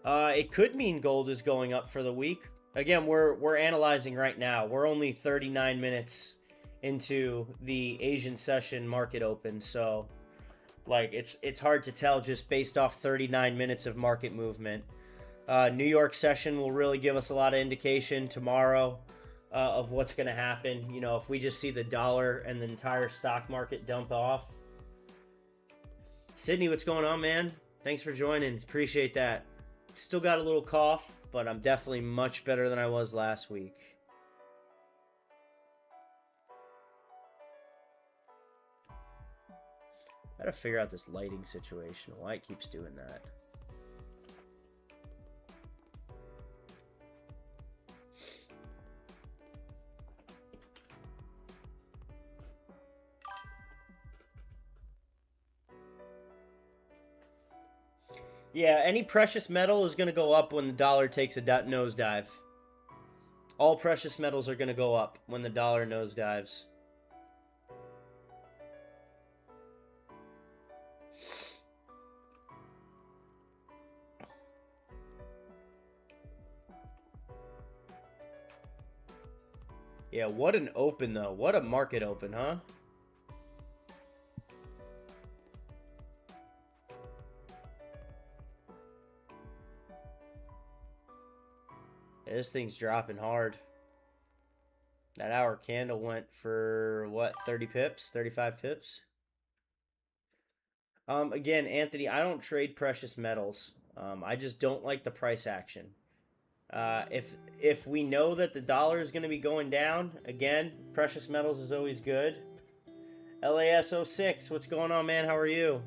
It could mean gold is going up for the week. Again, we're analyzing right now. We're only 39 minutes into the Asian session market open, so like it's hard to tell just based off 39 minutes of market movement. New York session will really give us a lot of indication tomorrow of what's going to happen. You know, if we just see the dollar and the entire stock market dump off. Sydney, what's going on, man? Thanks for joining. Appreciate that. Still got a little cough, but I'm definitely much better than I was last week. I gotta figure out this lighting situation, why it keeps doing that. Yeah, any precious metal is going to go up when the dollar takes a nosedive. All precious metals are going to go up when the dollar nosedives. Yeah, what an open, though. What a market open, huh? Yeah, this thing's dropping hard. That hour candle went for, what, 30 pips? 35 pips? Again, Anthony, I don't trade precious metals. I just don't like the price action. If we know that the dollar is going to be going down, again, precious metals is always good. LAS06, what's going on, man? How are you?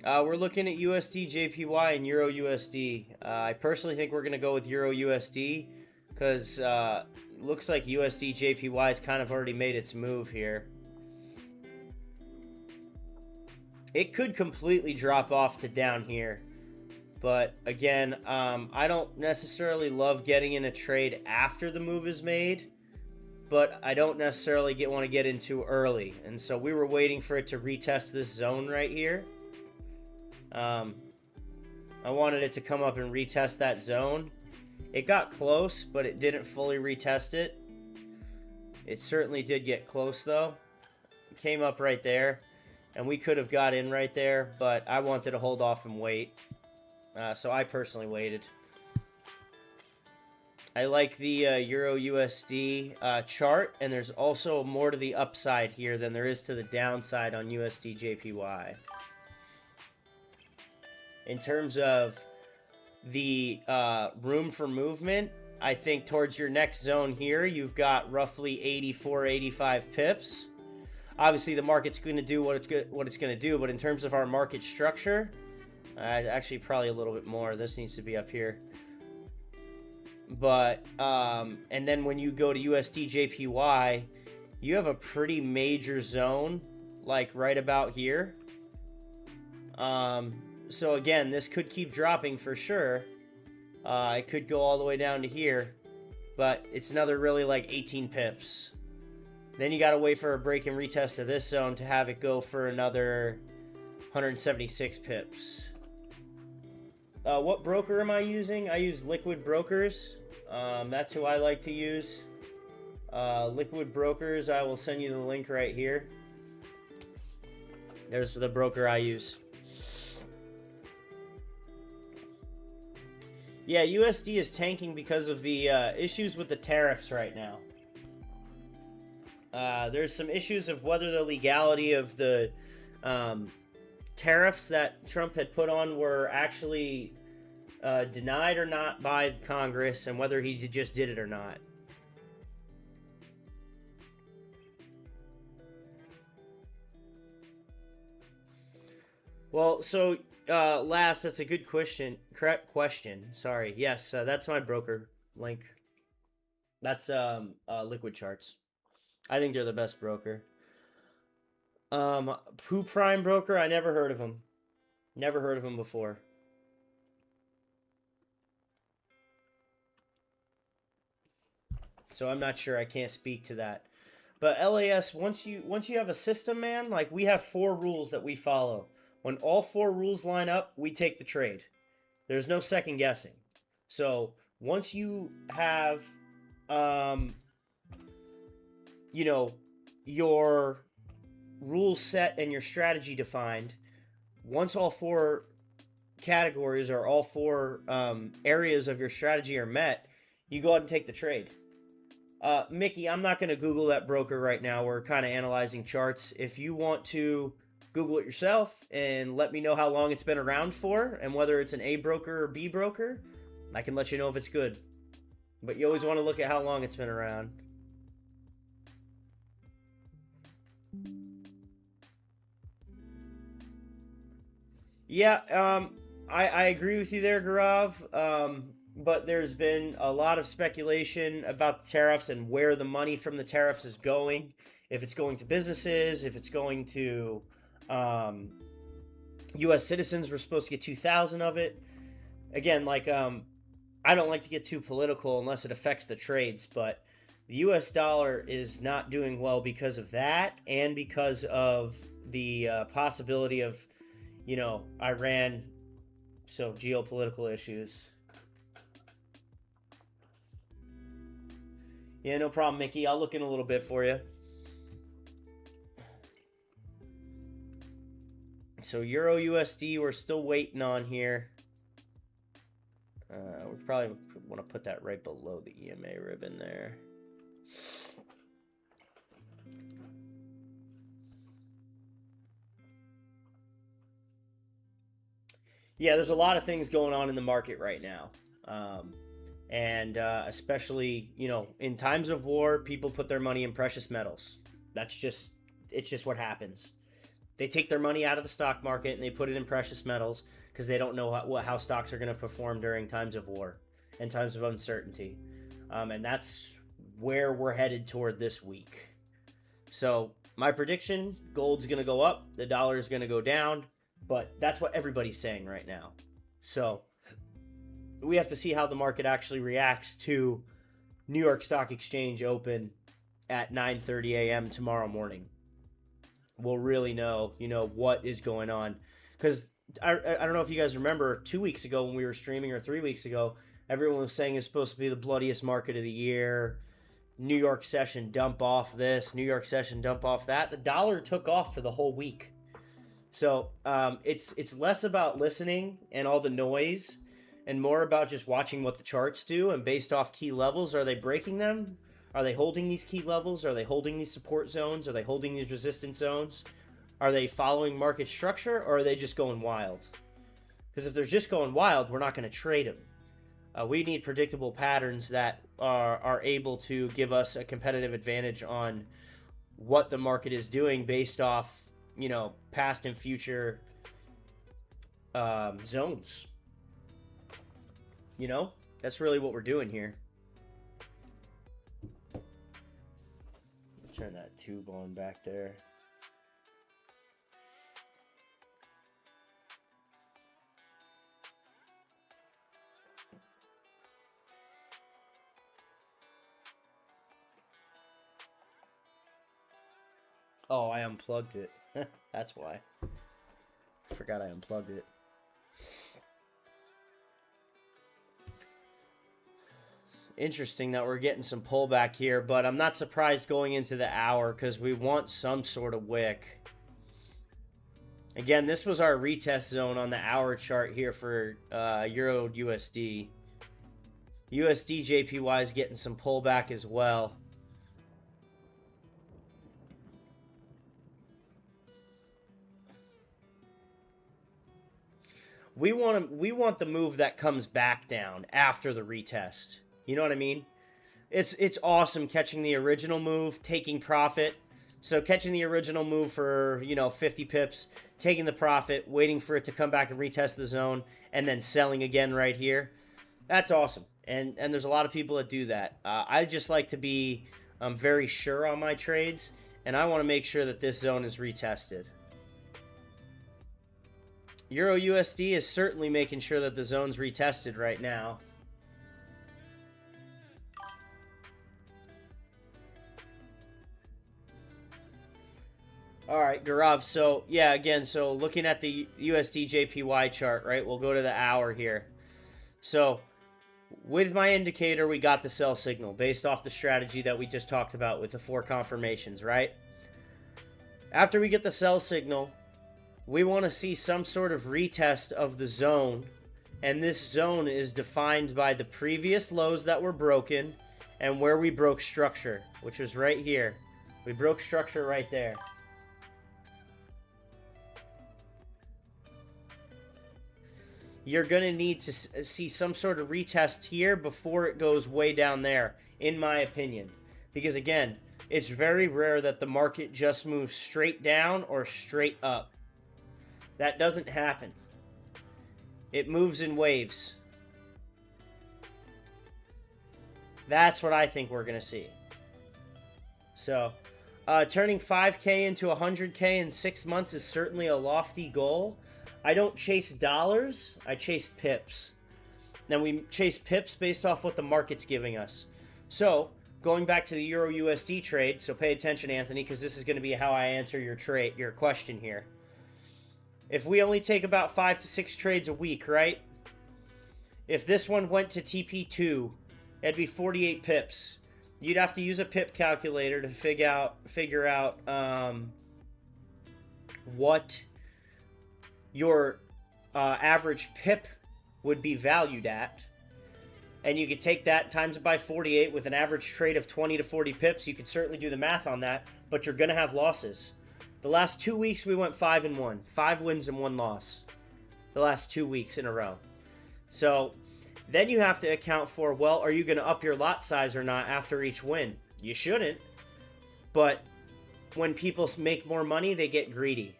We're looking at USD, JPY, and Euro USD. I personally think we're going to go with Euro USD because looks like USD, JPY has kind of already made its move here. It could completely drop off to down here. But again, I don't necessarily love getting in a trade after the move is made, but I don't necessarily want to get in too early. And so we were waiting for it to retest this zone right here. I wanted it to come up and retest that zone. It got close, but it didn't fully retest it. It certainly did get close, though. It came up right there, and we could have got in right there, but I wanted to hold off and wait. So I personally waited. I like the Euro USD chart, and there's also more to the upside here than there is to the downside on USD JPY. In terms of the room for movement, I think towards your next zone here, you've got roughly 84, 85 pips. Obviously, the market's going to do what it's going to do, but in terms of our market structure, actually probably a little bit more. This needs to be up here. But, and then when you go to USD JPY, you have a pretty major zone, like right about here. So again, this could keep dropping for sure. It could go all the way down to here, but it's another really like 18 pips. Then you got to wait for a break and retest of this zone to have it go for another 176 pips. What broker am I using? I use Liquid Brokers. That's who I like to use. Liquid Brokers, I will send you the link right here. There's the broker I use. Yeah, USD is tanking because of the issues with the tariffs right now. There's some issues of whether the legality of the tariffs that Trump had put on were actually denied or not by Congress, and whether he just did it or not. Well, so last, that's a good question. Correct question. Sorry. Yes, that's my broker link. That's Liquid Charts. I think they're the best broker. Who Prime Broker? I never heard of him. Never heard of him before. So I'm not sure. I can't speak to that. But LAS, once you have a system, man, like we have 4 rules that we follow. When all 4 rules line up, we take the trade. There's no second guessing. So once you have, you know, your rules set and your strategy defined, once all 4 categories or all 4 areas of your strategy are met, you go ahead and take the trade. Mickey, I'm not going to Google that broker right now. We're kind of analyzing charts. If you want to Google it yourself and let me know how long it's been around for and whether it's an A broker or B broker, I can let you know if it's good. But you always want to look at how long it's been around. Yeah, I agree with you there, Garav. But there's been a lot of speculation about the tariffs and where the money from the tariffs is going. If it's going to businesses, if it's going to U.S. citizens were supposed to get 2,000 of it. Again, like, I don't like to get too political unless it affects the trades, but the U.S. dollar is not doing well because of that and because of the possibility of, Iran, so geopolitical issues. Yeah, no problem, Mickey. I'll look in a little bit for you. So Euro USD, we're still waiting on here. We probably want to put that right below the EMA ribbon there. Yeah, there's a lot of things going on in the market right now. And especially, in times of war, people put their money in precious metals. It's just what happens. They take their money out of the stock market and they put it in precious metals because they don't know how stocks are going to perform during times of war and times of uncertainty. And that's where we're headed toward this week. So my prediction, gold's going to go up, the dollar is going to go down, but that's what everybody's saying right now. So we have to see how the market actually reacts to New York Stock Exchange open at 9:30 a.m. tomorrow morning. We'll really know, what is going on. Because I don't know if you guys remember 2 weeks ago when we were streaming, or 3 weeks ago, everyone was saying it's supposed to be the bloodiest market of the year. New York session, dump off this. New York session, dump off that. The dollar took off for the whole week. So it's less about listening and all the noise and more about just watching what the charts do. And based off key levels, are they breaking them? Are they holding these key levels? Are they holding these support zones? Are they holding these resistance zones? Are they following market structure, or are they just going wild? Because if they're just going wild, we're not going to trade them. We need predictable patterns that are able to give us a competitive advantage on what the market is doing based off, past and future zones. That's really what we're doing here. Turn that tube on back there. Oh, I unplugged it. That's why. Forgot I unplugged it. Interesting that we're getting some pullback here, but I'm not surprised going into the hour because we want some sort of wick. Again, this was our retest zone on the hour chart here for Euro USD. USD JPY is getting some pullback as well. We want the move that comes back down after the retest. You know what I mean? It's awesome catching the original move, taking profit. So catching the original move for, 50 pips, taking the profit, waiting for it to come back and retest the zone, and then selling again right here. That's awesome. And there's a lot of people that do that. I just like to be very sure on my trades, and I want to make sure that this zone is retested. Euro USD is certainly making sure that the zone's retested right now. All right, Gaurav. So, yeah, again, so looking at the USD JPY chart, right? We'll go to the hour here. So, with my indicator, we got the sell signal based off the strategy that we just talked about with the 4 confirmations, right? After we get the sell signal, we want to see some sort of retest of the zone. And this zone is defined by the previous lows that were broken and where we broke structure, which was right here. We broke structure right there. You're going to need to see some sort of retest here before it goes way down there, in my opinion. Because again, it's very rare that the market just moves straight down or straight up. That doesn't happen. It moves in waves. That's what I think we're going to see. So, turning 5K into 100K in 6 months is certainly a lofty goal. I don't chase dollars, I chase pips. Now we chase pips based off what the market's giving us. So, going back to the Euro USD trade, so pay attention, Anthony, because this is going to be how I answer your question here. If we only take about 5 to 6 trades a week, right? If this one went to TP2, it'd be 48 pips. You'd have to use a pip calculator to figure out what your average pip would be valued at. And you could take that times it by 48 with an average trade of 20 to 40 pips. You could certainly do the math on that, but you're going to have losses. The last 2 weeks we went 5-1. 5 wins and 1 loss. The last 2 weeks in a row. So then you have to account for, well, are you going to up your lot size or not after each win? You shouldn't. But when people make more money, they get greedy.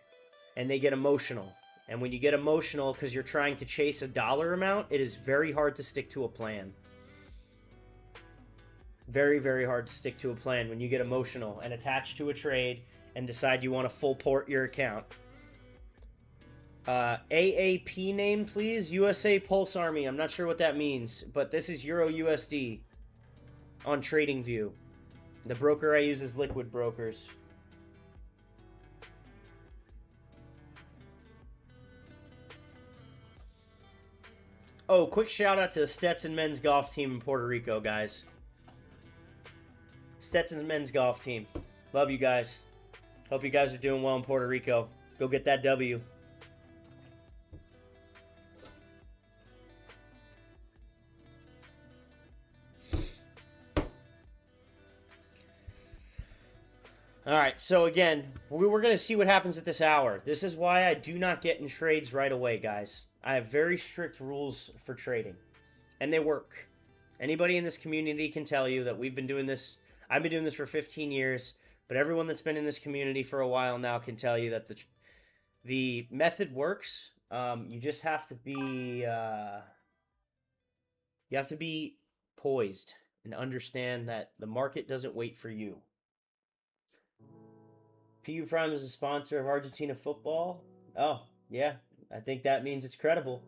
And they get emotional. And when you get emotional because you're trying to chase a dollar amount, it is very hard to stick to a plan. Very, very hard to stick to a plan when you get emotional and attached to a trade and decide you want to full port your account. AAP name, please. USA Pulse Army. I'm not sure what that means, but this is Euro USD on TradingView. The broker I use is Liquid Brokers. Oh, quick shout out to the Stetson men's golf team in Puerto Rico, guys. Stetson's men's golf team. Love you guys. Hope you guys are doing well in Puerto Rico. Go get that W. All right, so again, we're going to see what happens at this hour. This is why I do not get in trades right away, guys. I have very strict rules for trading, and they work. Anybody in this community can tell you that we've been doing this. I've been doing this for 15 years, but everyone that's been in this community for a while now can tell you that the method works. You just have to be poised and understand that the market doesn't wait for you. PU Prime is a sponsor of Argentina football. Oh, yeah. I think that means it's credible.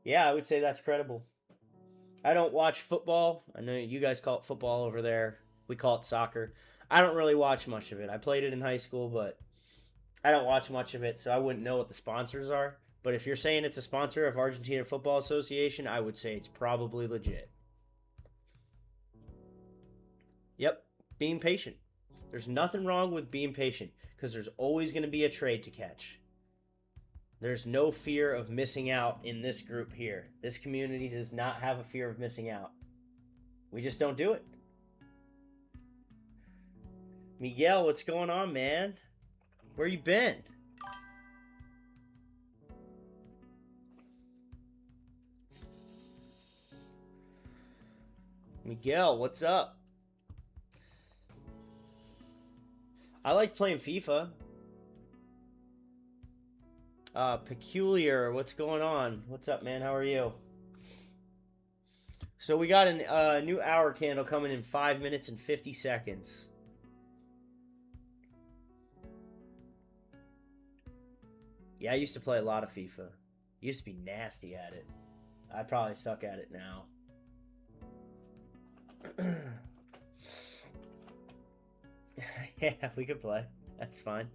Yeah, I would say that's credible. I don't watch football. I know you guys call it football over there. We call it soccer. I don't really watch much of it. I played it in high school, but I don't watch much of it, so I wouldn't know what the sponsors are. But if you're saying it's a sponsor of Argentina Football Association, I would say it's probably legit. Yep, being patient. There's nothing wrong with being patient because there's always going to be a trade to catch. There's no fear of missing out in this group here. This community does not have a fear of missing out. We just don't do it. Miguel, what's going on, man? Where you been? Miguel, what's up? I like playing FIFA. Peculiar, what's going on? What's up, man? How are you? So we got a new hour candle coming in 5 minutes and 50 seconds. Yeah, I used to play a lot of FIFA. Used to be nasty at it. I probably suck at it now. Yeah, we could play. That's fine.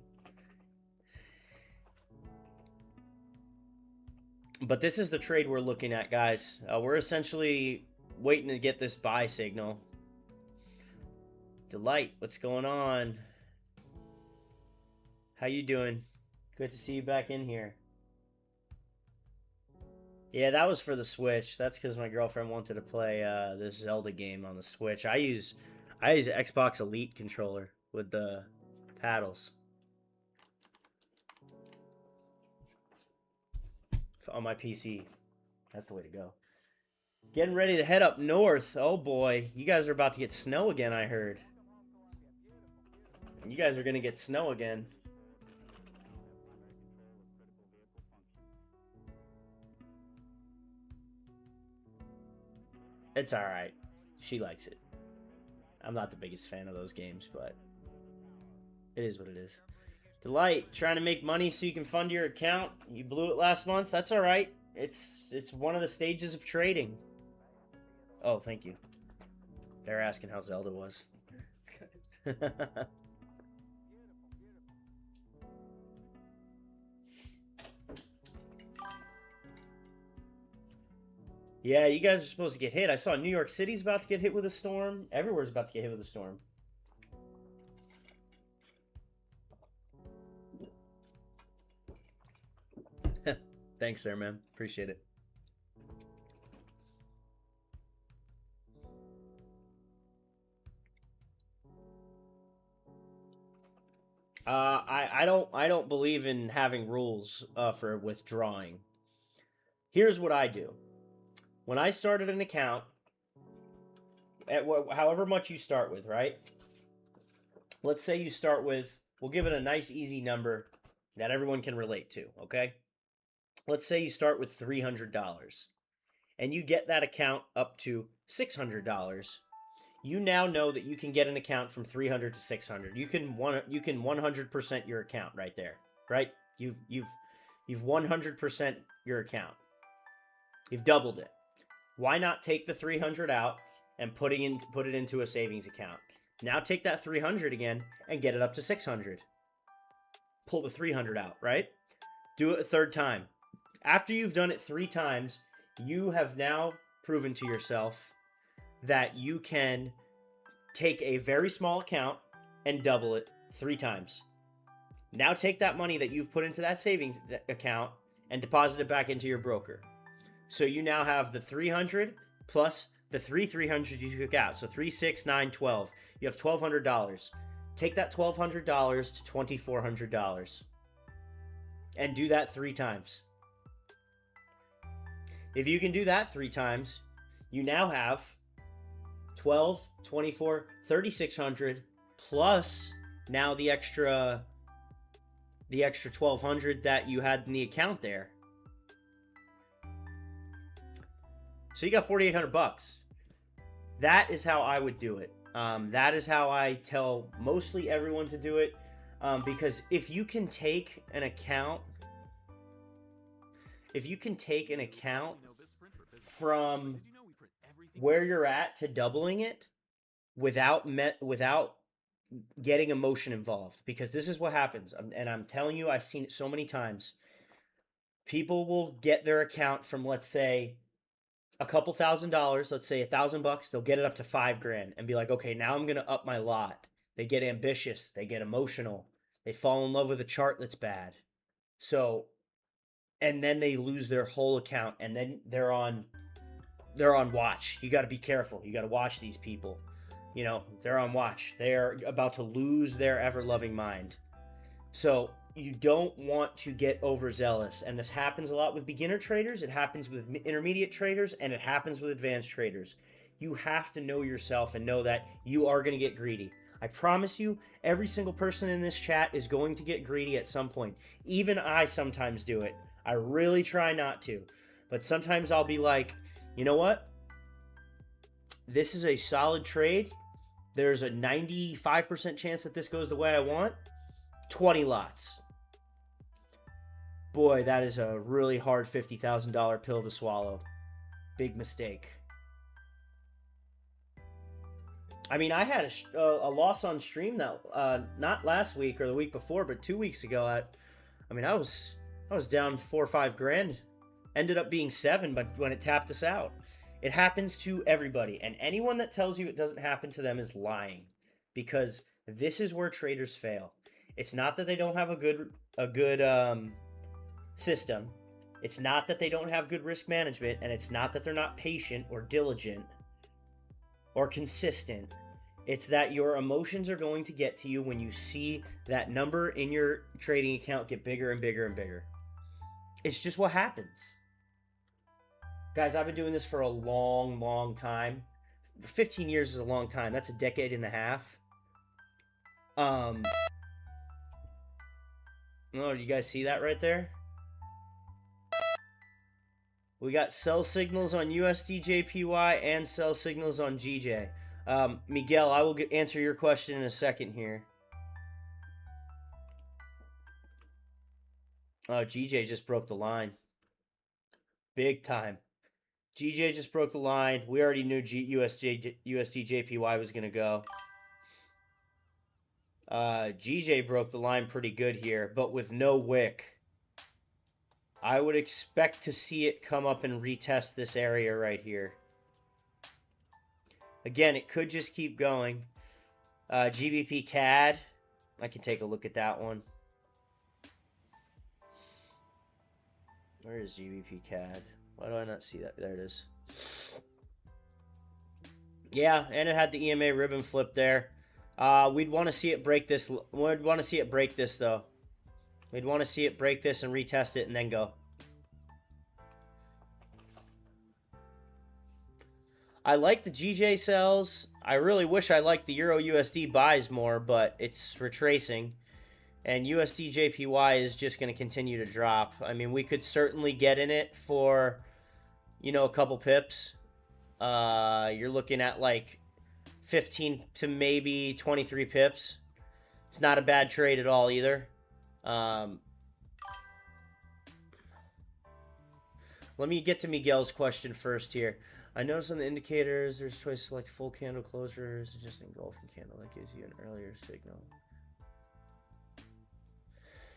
But this is the trade we're looking at, guys. We're essentially waiting to get this buy signal. Delight, what's going on? How you doing? Good to see you back in here. Yeah, that was for the Switch. That's because my girlfriend wanted to play this Zelda game on the Switch. I use an Xbox Elite controller with the paddles on my PC. That's the way to go. Getting ready to head up north. Oh boy, you guys are about to get snow again, I heard. You guys are going to get snow again. It's alright. She likes it. I'm not the biggest fan of those games, but it is what it is. Delight, trying to make money so you can fund your account. You blew it last month. That's all right. It's one of the stages of trading. Oh, thank you. They're asking how Zelda was. Yeah, you guys are supposed to get hit. I saw New York City's about to get hit with a storm. Everywhere's about to get hit with a storm. Thanks there, man. Appreciate it. I don't believe in having rules for withdrawing. Here's what I do. When I started an account, at however much you start with, right? Let's say you start with, we'll give it a nice easy number that everyone can relate to, okay? Let's say you start with $300 and you get that account up to $600. You now know that you can get an account from 300 to 600. You can 100% your account right there, right? You've 100% your account. You've doubled it. Why not take the 300 out and put it into a savings account? Now take that 300 again and get it up to 600. Pull the 300 out, right? Do it a third time. After you've done it 3 times, you have now proven to yourself that you can take a very small account and double it 3 times. Now take that money that you've put into that savings account and deposit it back into your broker. So you now have the 300 plus the 300 you took out. So 3, 6, 9, 12. You have $1,200. Take that $1,200 to $2,400 and do that 3 times. If you can do that 3 times, you now have 12, 24, 3,600 plus now the extra 1,200 that you had in the account there. So you got $4,800. That is how I would do it. That is how I tell mostly everyone to do it. Because if you can take an account, from where you're at to doubling it without getting emotion involved, because this is what happens, and I'm telling you, I've seen it so many times. People will get their account from, let's say, a couple $1,000, let's say $1,000, they'll get it up to $5,000 and be like, okay, now I'm gonna up my lot. They get ambitious, they get emotional, they fall in love with a chart that's bad. So, and then they lose their whole account, and then they're on watch. You got to be careful. You got to watch these people. You know, they're on watch. They're about to lose their ever-loving mind. So you don't want to get overzealous. And this happens a lot with beginner traders. It happens with intermediate traders, and it happens with advanced traders. You have to know yourself and know that you are going to get greedy. I promise you, every single person in this chat is going to get greedy at some point. Even I sometimes do it. I really try not to. But sometimes I'll be like, you know what? This is a solid trade. There's a 95% chance that this goes the way I want. 20 lots. Boy, that is a really hard $50,000 pill to swallow. Big mistake. I mean, I had a loss on stream that not last week or the week before, but 2 weeks ago. I was down 4 or 5 grand. Ended up being 7, but when it tapped us out. It happens to everybody, and anyone that tells you it doesn't happen to them is lying, because this is where traders fail. It's not that they don't have a good system. It's not that they don't have good risk management, and it's not that they're not patient or diligent or consistent. It's that your emotions are going to get to you when you see that number in your trading account get bigger and bigger and bigger. It's just what happens. Guys, I've been doing this for a long, long time. 15 years is a long time. That's a decade and a half. Oh, you guys see that right there? We got sell signals on USD JPY and sell signals on GJ. Miguel, I will answer your question in a second here. Oh, GJ just broke the line. Big time. GJ just broke the line. We already knew USD JPY was going to go. GJ broke the line pretty good here, but with no wick. I would expect to see it come up and retest this area right here. Again, it could just keep going. GBP CAD. I can take a look at that one. Where is GBP CAD? Why do I not see that? There it is. Yeah, and it had the EMA ribbon flip there. We'd want to see it break this. We'd want to see it break this, though. We'd want to see it break this and retest it and then go. I like the GJ sells. I really wish I liked the Euro USD buys more, but it's retracing. And USD JPY is just going to continue to drop. I mean, we could certainly get in it for, you know, a couple pips. You're looking at like 15 to maybe 23 pips. It's not a bad trade at all either. Let me get to Miguel's question first here. I noticed on the indicators, there's choice to select full candle closures, just engulfing candle. That gives you an earlier signal.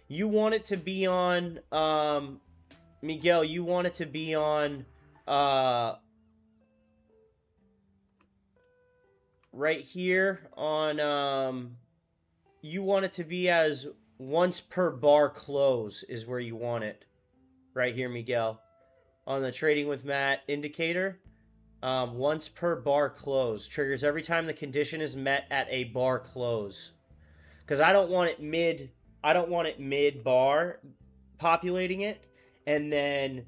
You want it to be on, Miguel, you want it to be on, right here on, you want it to be as once per bar close is where you want it. Right here, Miguel. On the Trading with Matt indicator, once per bar close. Triggers every time the condition is met at a bar close. Because I don't want it mid bar populating it and then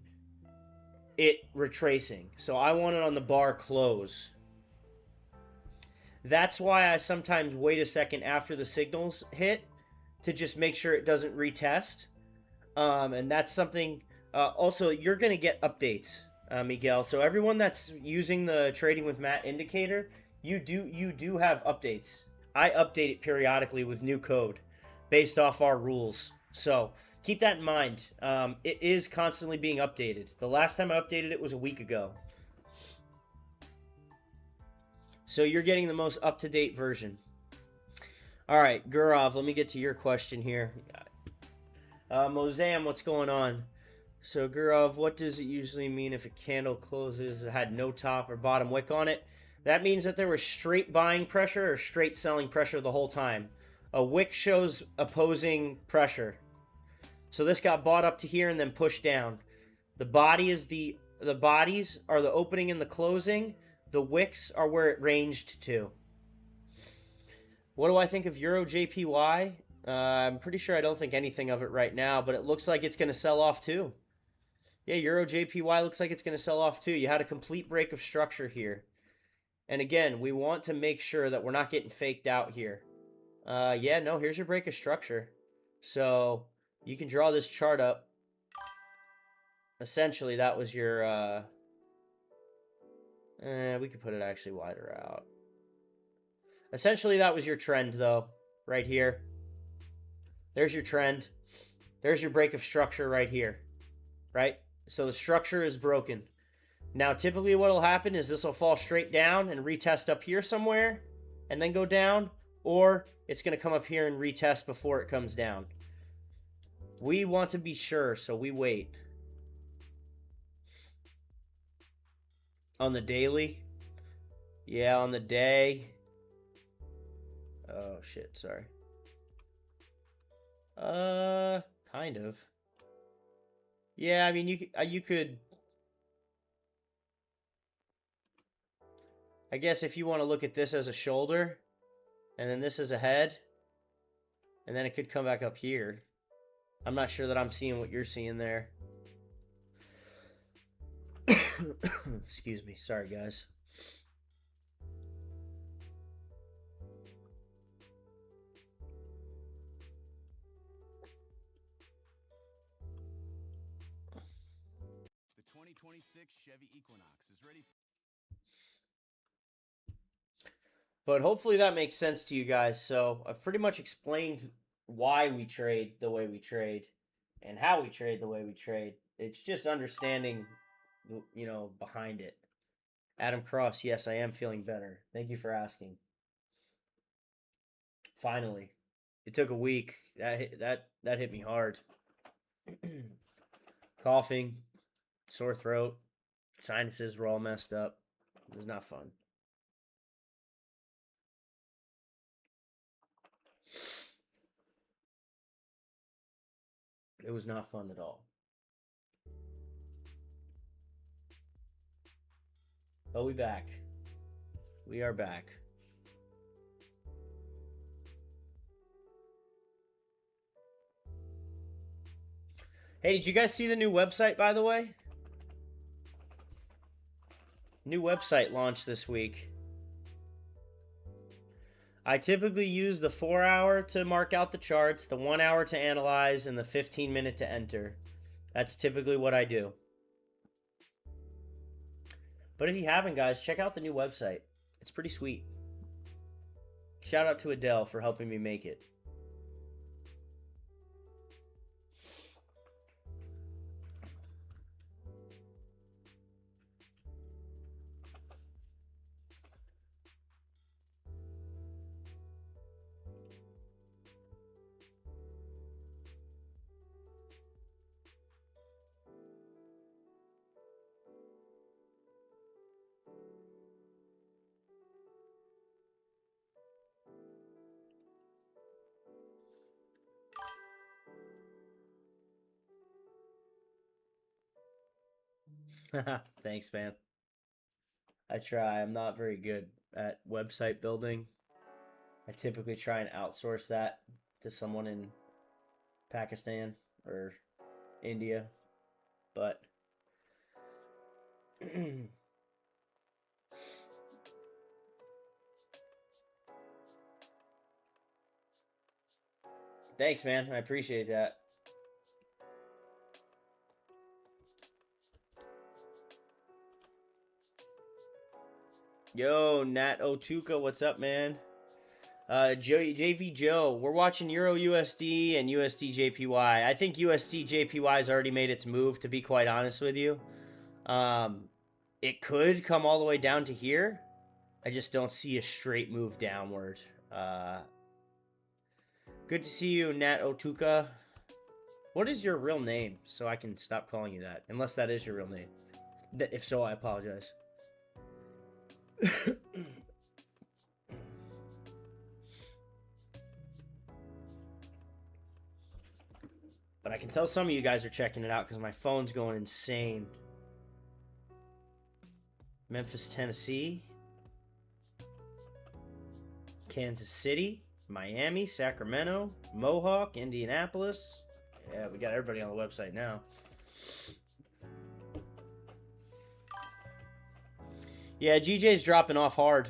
it retracing. So I want it on the bar close. That's why I sometimes wait a second after the signals hit to just make sure it doesn't retest. And that's something. Also, you're going to get updates, Miguel. So everyone that's using the Trading with Matt indicator, you do have updates. I update it periodically with new code based off our rules. So keep that in mind. It is constantly being updated. The last time I updated it was a week ago. So you're getting the most up-to-date version. All right, Gurov, let me get to your question here. Mozam, what's going on? So, Gurov, what does it usually mean if a candle closes, it had no top or bottom wick on it? That means that there was straight buying pressure or straight selling pressure the whole time. A wick shows opposing pressure. So this got bought up to here and then pushed down. The bodies are the opening and the closing. The wicks are where it ranged to. What do I think of Euro JPY? I'm pretty sure I don't think anything of it right now, but it looks like it's going to sell off too. Yeah, Euro JPY looks like it's going to sell off too. You had a complete break of structure here. And again, we want to make sure that we're not getting faked out here. Yeah, no, here's your break of structure. So you can draw this chart up. Essentially, that was your... we could put it actually wider out. Essentially, that was your trend, though, right here. There's your trend. There's your break of structure right here, right? So the structure is broken. Now, typically what will happen is this will fall straight down and retest up here somewhere and then go down, or it's going to come up here and retest before it comes down. We want to be sure, so we wait. On the daily? Yeah, on the day. Oh, shit, sorry. Kind of. Yeah, I mean, you could... I guess if you want to look at this as a shoulder, and then this as a head, and then it could come back up here. I'm not sure that I'm seeing what you're seeing there. Excuse me. Sorry, guys. The 2026 Chevy Equinox is ready. But hopefully that makes sense to you guys. So I've pretty much explained why we trade the way we trade. and how we trade the way we trade. It's just understanding, behind it. Adam Cross, yes, I am feeling better. Thank you for asking. Finally, it took a week. That hit me hard. Coughing, sore throat, sinuses were all messed up. It was not fun. It was not fun at all. But we back. We are back. Hey, did you guys see the new website, by the way? New website launched this week. I typically use the 4 hour to mark out the charts, the 1 hour to analyze, and the 15-minute to enter. That's typically what I do. But if you haven't, guys, check out the new website. It's pretty sweet. Shout out to Adele for helping me make it. Thanks, man. I try. I'm not very good at website building. I typically try and outsource that to someone in Pakistan or India. But thanks, man. I appreciate that. Yo, Nat Otuka, what's up, man? JV Joe, we're watching Euro USD and USD JPY. I think USD JPY has already made its move, to be quite honest with you. It could come all the way down to here. I just don't see a straight move downward. Good to see you, Nat Otuka. What is your real name, so I can stop calling you that? Unless that is your real name. If so, I apologize. But I can tell some of you guys are checking it out because my phone's going insane. Memphis, Tennessee. Kansas City. Miami. Sacramento. Mohawk. Indianapolis. Yeah, we got everybody on the website now. Yeah, GJ's dropping off hard.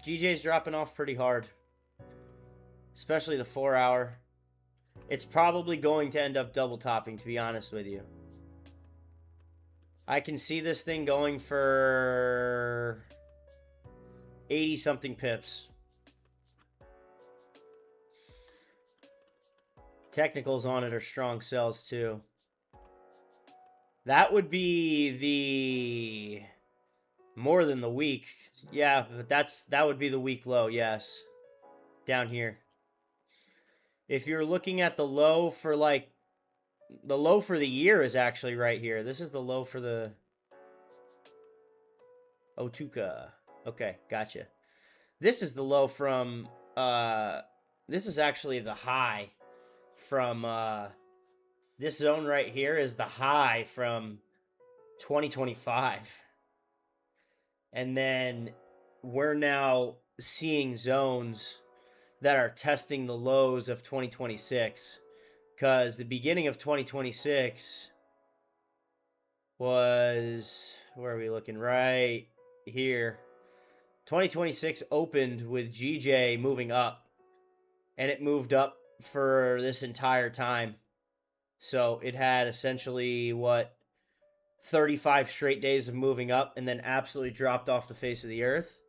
GJ's dropping off pretty hard. Especially the 4 hour. It's probably going to end up double topping, to be honest with you. I can see this thing going for 80 something pips. Technicals on it are strong sells too. That would be the more than the week. Yeah, but that would be the week low, yes. Down here. If you're looking at the low for like the low for the year is actually right here. This is the low for the Otuka. Okay, gotcha. This is the low from this is actually the high from this zone right here is the high from 2025. And then we're now seeing zones that are testing the lows of 2026. Because the beginning of 2026 was, where are we looking? Right here. 2026 opened with GJ moving up. And it moved up for this entire time. So it had essentially, 35 straight days of moving up and then absolutely dropped off the face of the earth.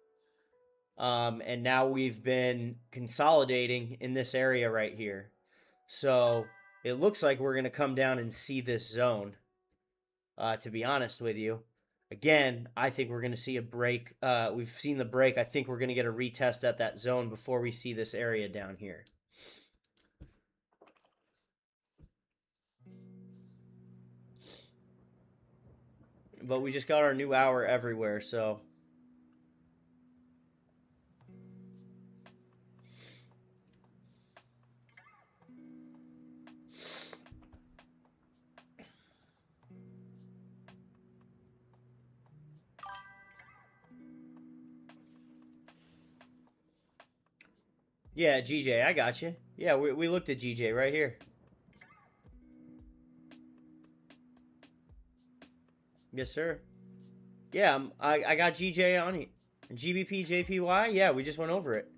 And now we've been consolidating in this area right here. So it looks like we're going to come down and see this zone, to be honest with you. Again, I think we're going to see a break. We've seen the break. I think we're going to get a retest at that zone before we see this area down here. But we just got our new hour everywhere, so... Yeah, GJ, I got you. Yeah, we looked at GJ right here. Yes, sir. Yeah, I got GJ on here. GBP, JPY, yeah, we just went over it.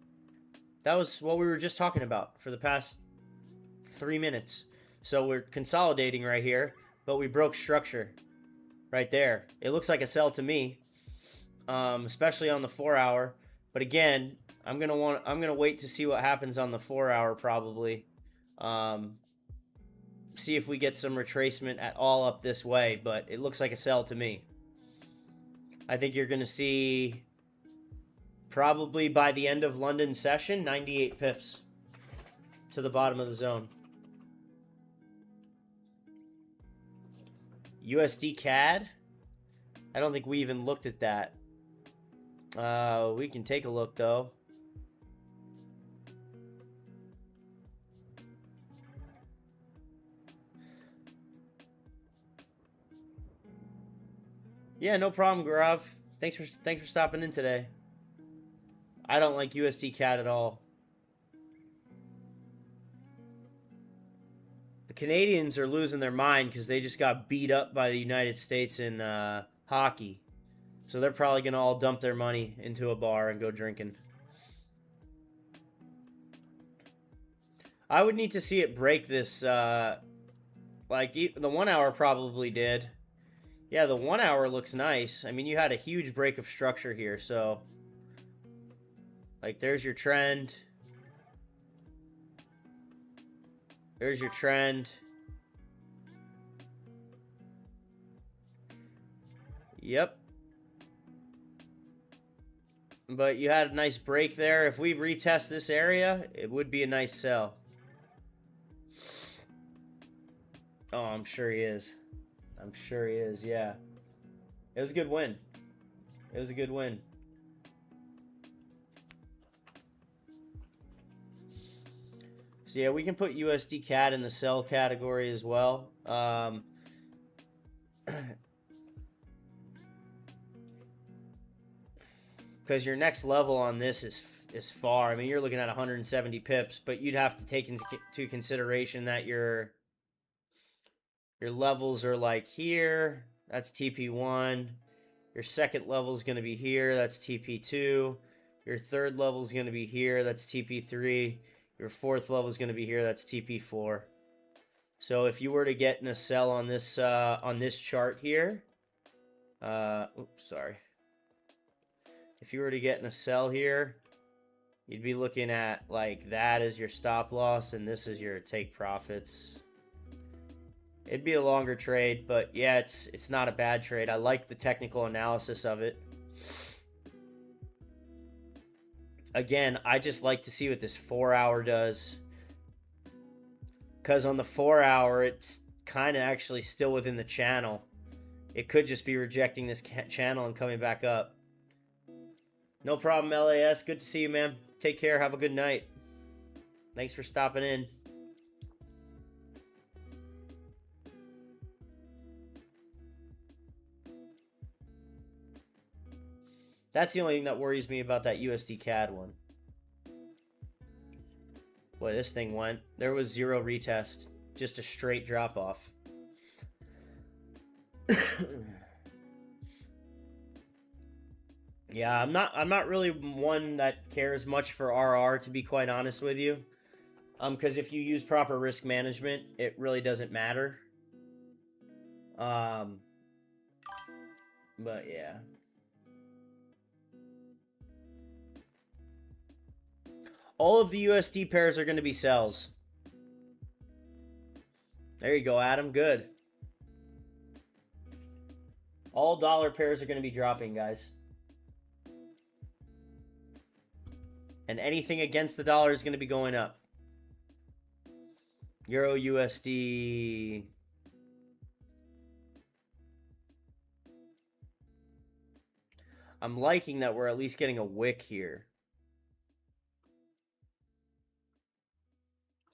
That was what we were just talking about for the past 3 minutes. So we're consolidating right here, but we broke structure right there. It looks like a sell to me, especially on the 4 hour. But again, I'm gonna wait to see what happens on the 4 hour probably. See if we get some retracement at all up this way, but it looks like a sell to me. I think you're gonna see probably by the end of London session 98 pips to the bottom of the zone. USD CAD, I don't think we even looked at that. We can take a look though. Yeah, no problem, Gaurav. Thanks for stopping in today. I don't like USD CAD at all. The Canadians are losing their mind because they just got beat up by the United States in hockey. So they're probably going to all dump their money into a bar and go drinking. I would need to see it break this, like the 1 hour probably did. Yeah, the 1 hour looks nice. I mean, you had a huge break of structure here, so... Like, there's your trend. There's your trend. Yep. But you had a nice break there. If we retest this area, it would be a nice sell. Oh, I'm sure he is. I'm sure he is, yeah. It was a good win. It was a good win. So yeah, we can put USD CAD in the sell category as well. Because your next level on this is far. I mean, you're looking at 170 pips, but you'd have to take into consideration that your levels are like here. That's TP1. Your second level is going to be here. That's TP2. Your third level is going to be here. That's TP3. Your fourth level is going to be here. That's TP4. So if you were to get in a sell on this chart here, oops, sorry. If you were to get in a sell here, you'd be looking at like that as your stop loss, and this is your take profits. It'd be a longer trade, but yeah, it's not a bad trade. I like the technical analysis of it. Again, I just like to see what this 4 hour does. Because on the 4 hour, it's kind of actually still within the channel. It could just be rejecting this channel and coming back up. No problem, LAS. Good to see you, man. Take care. Have a good night. Thanks for stopping in. That's the only thing that worries me about that USD CAD one. Boy, this thing went. There was zero retest. Just a straight drop off. Yeah, I'm not really one that cares much for RR, to be quite honest with you. Because if you use proper risk management, it really doesn't matter. But yeah. All of the USD pairs are going to be sells. There you go, Adam. Good. All dollar pairs are going to be dropping, guys. And anything against the dollar is going to be going up. Euro USD. I'm liking that we're at least getting a wick here.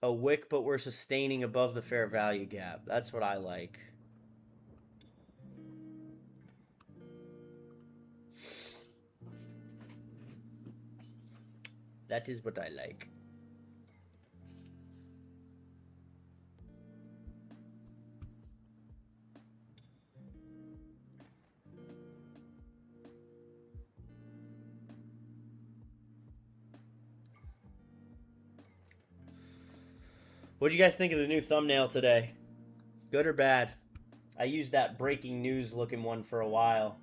A wick, but we're sustaining above the fair value gap. That's what I like. That is what I like. What'd you guys think of the new thumbnail today? Good or bad? I used that breaking news looking one for a while.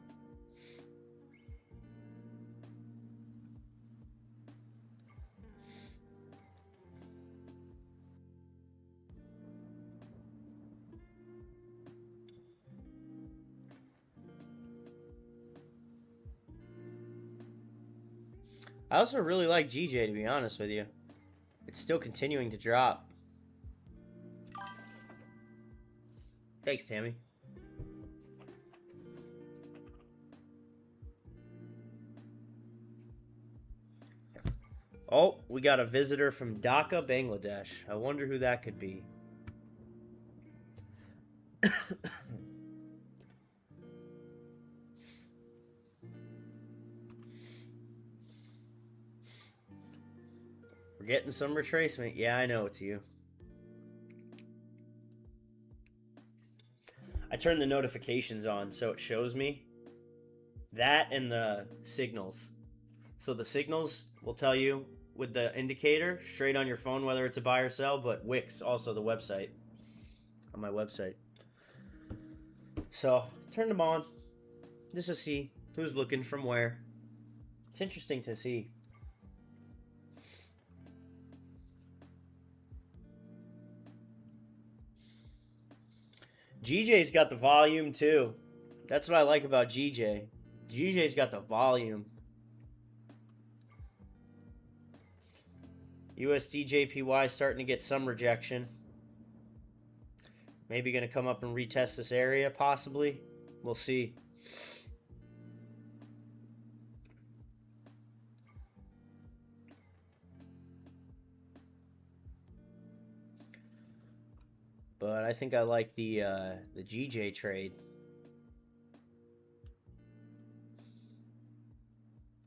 I also really like GJ, to be honest with you. It's still continuing to drop. Thanks, Tammy. Oh, we got a visitor from Dhaka, Bangladesh. I wonder who that could be. We're getting some retracement. Yeah, I know it's you. I turned the notifications on so it shows me that and the signals. So the signals will tell you with the indicator straight on your phone whether it's a buy or sell, but Wix, also the website, on my website. So turn them on just to see who's looking from where. It's interesting to see. GJ's got the volume too. That's what I like about GJ. GJ's got the volume. USD JPY starting to get some rejection. Maybe going to come up and retest this area, possibly. We'll see. But I think I like the GJ trade.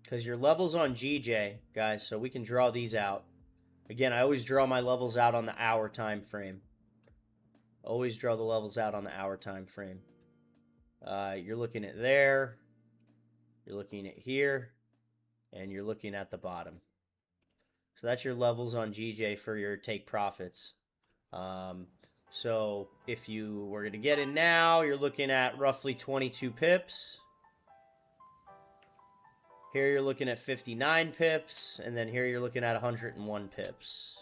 Because your levels on GJ, guys, so we can draw these out. Again, I always draw my levels out on the hour time frame. Always draw the levels out on the hour time frame. You're looking at there. You're looking at here. And you're looking at the bottom. So that's your levels on GJ for your take profits. So if you were going to get in now, you're looking at roughly 22 pips. Here you're looking at 59 pips, and then here you're looking at 101 pips.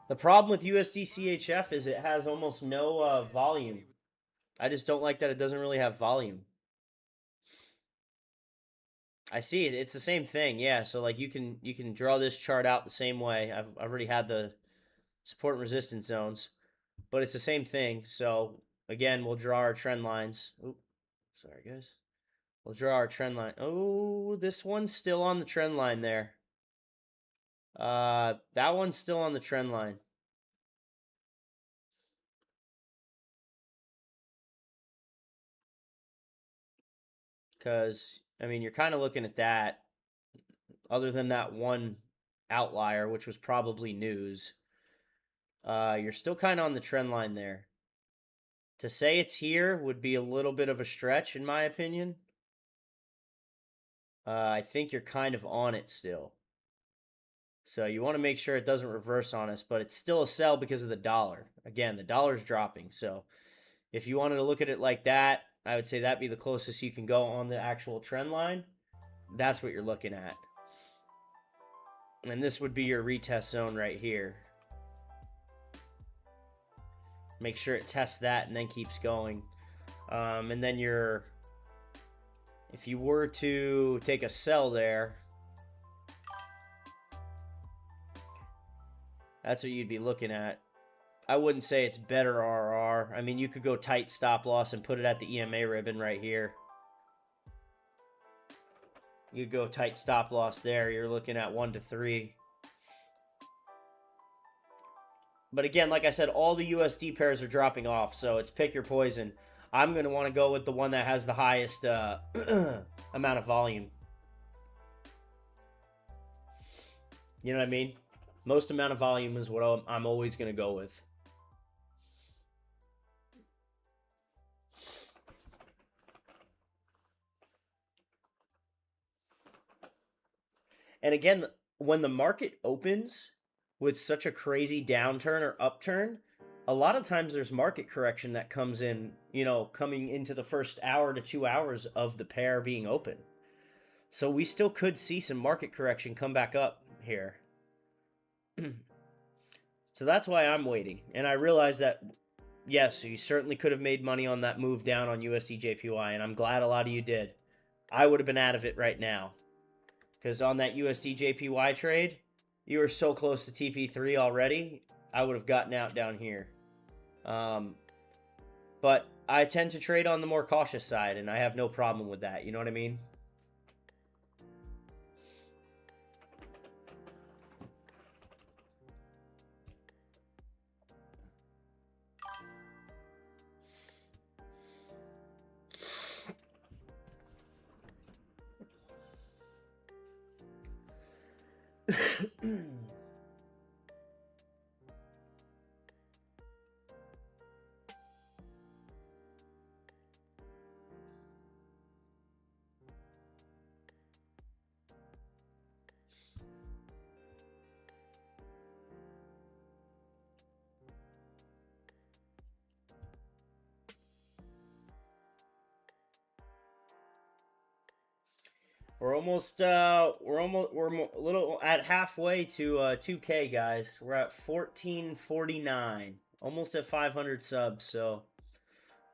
The problem with USD CHF is it has almost no volume. I just don't like that it doesn't really have volume. I see it. It's the same thing. Yeah, so like you can draw this chart out the same way. I've already had the support and resistance zones, but it's the same thing. So again, we'll draw our trend lines. Oop, sorry guys. We'll draw our trend line. Oh, this one's still on the trend line there. That one's still on the trend line. Because, I mean, you're kind of looking at that. Other than that one outlier, which was probably news, you're still kind of on the trend line there. To say it's here would be a little bit of a stretch, in my opinion. I think you're kind of on it still. So you want to make sure it doesn't reverse on us, but it's still a sell because of the dollar. Again, the dollar's dropping. So if you wanted to look at it like that, I would say that'd be the closest you can go on the actual trend line. That's what you're looking at. And this would be your retest zone right here. Make sure it tests that and then keeps going. And then if you were to take a sell there, that's what you'd be looking at. I wouldn't say it's better RR. I mean, you could go tight stop loss and put it at the EMA ribbon right here. You go tight stop loss there. You're looking at 1 to 3. But again, like I said, all the USD pairs are dropping off, so it's pick your poison. I'm going to want to go with the one that has the highest amount of volume. You know what I mean? Most amount of volume is what I'm always going to go with. And again, when the market opens with such a crazy downturn or upturn, a lot of times there's market correction that comes in, you know, coming into the first hour to 2 hours of the pair being open. So we still could see some market correction come back up here. So that's why I'm waiting. And I realize that, yes, you certainly could have made money on that move down on USD JPY, and I'm glad a lot of you did. I would have been out of it right now. Because on that USD JPY trade, you were so close to TP3 already, I would have gotten out down here. But I tend to trade on the more cautious side, and I have no problem with that. You know what I mean? We're a little at halfway to 2K, guys. We're at 1449, almost at 500 subs. So,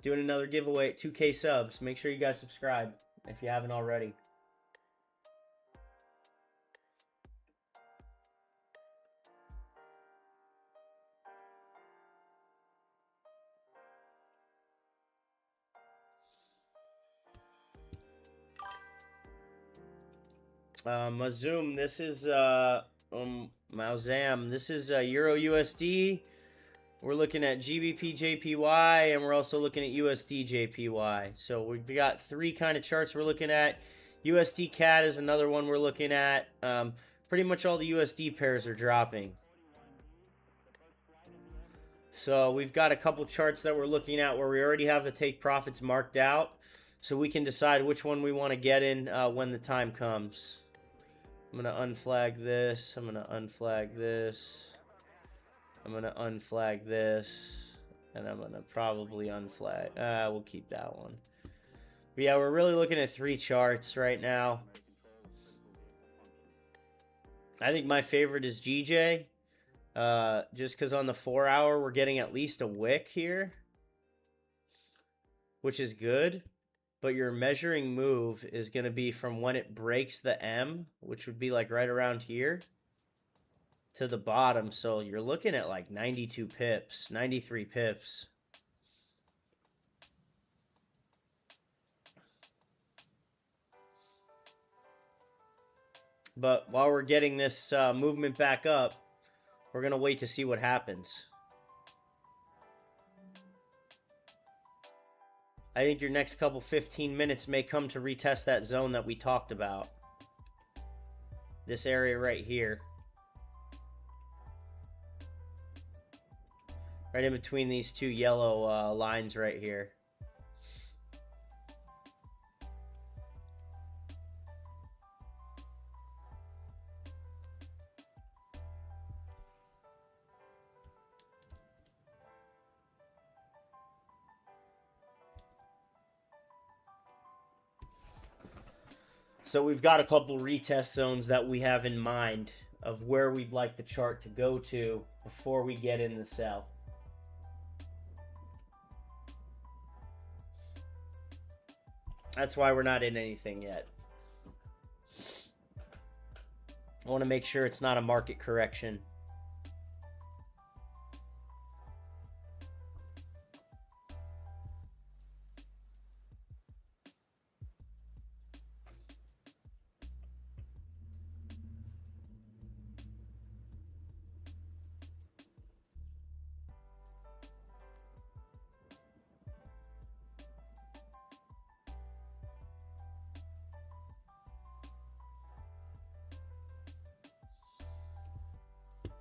doing another giveaway at 2K subs. Make sure you guys subscribe if you haven't already. Mazoom, this is Mauzam, this is Euro USD. We're looking at GBP JPY, and we're also looking at USD JPY. So we've got 3 kind of charts we're looking at. USD CAD is another one we're looking at. Pretty much all the USD pairs are dropping. So we've got a couple charts that we're looking at where we already have the take profits marked out, so we can decide which one we want to get in when the time comes. I'm going to unflag this. I'm going to unflag this. I'm going to unflag this. And I'm going to probably unflag. We'll keep that one. But yeah, we're really looking at 3 charts right now. I think my favorite is GJ. Just because on the 4 hour, we're getting at least a wick here, which is good. But your measuring move is going to be from when it breaks the M, which would be like right around here, to the bottom. So you're looking at like 92 pips, 93 pips. But while we're getting this movement back up, we're going to wait to see what happens. I think your next couple 15 minutes may come to retest that zone that we talked about. This area right here. Right in between these 2 yellow lines right here. So we've got a couple retest zones that we have in mind of where we'd like the chart to go to before we get in the sell. That's why we're not in anything yet. I want to make sure it's not a market correction.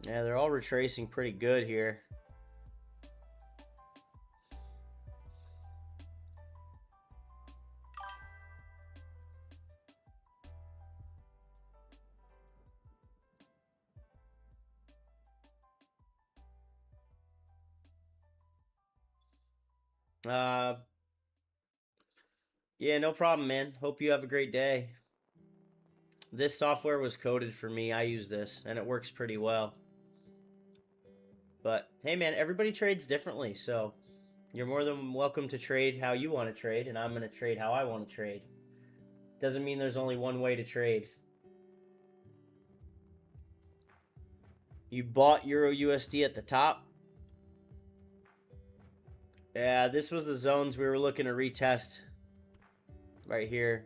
Yeah, they're all retracing pretty good here. Yeah, no problem, man. Hope you have a great day. This software was coded for me. I use this, and it works pretty well. But hey, man, everybody trades differently, so you're more than welcome to trade how you want to trade, and I'm going to trade how I want to trade. Doesn't mean there's only one way to trade. You bought Euro USD at the top. Yeah, this was the zones we were looking to retest right here.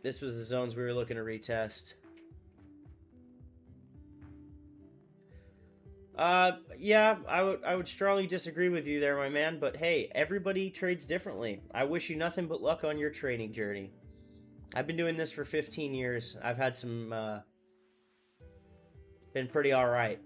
This was the zones we were looking to retest. Yeah, I would strongly disagree with you there, my man, but hey, everybody trades differently. I wish you nothing but luck on your trading journey. I've been doing this for 15 years. I've had some been pretty all right.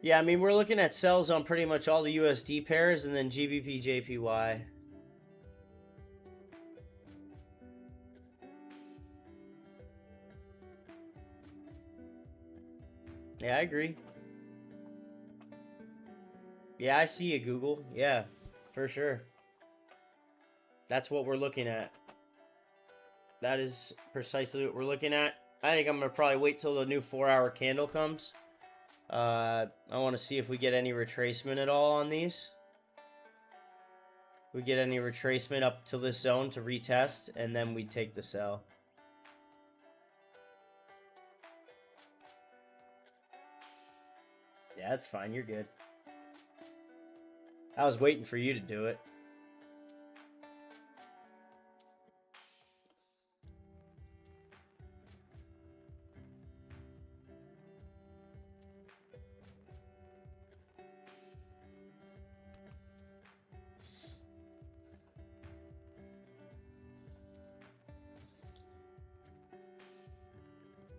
Yeah, I mean, we're looking at sells on pretty much all the USD pairs and then GBP, JPY. Yeah, I agree. Yeah, I see you, Google. Yeah, for sure. That's what we're looking at. That is precisely what we're looking at. I think I'm going to probably wait till the new 4-hour candle comes. I want to see if we get any retracement at all on these. We get any retracement up to this zone to retest, and then we take the sell. Yeah, that's fine. You're good. I was waiting for you to do it.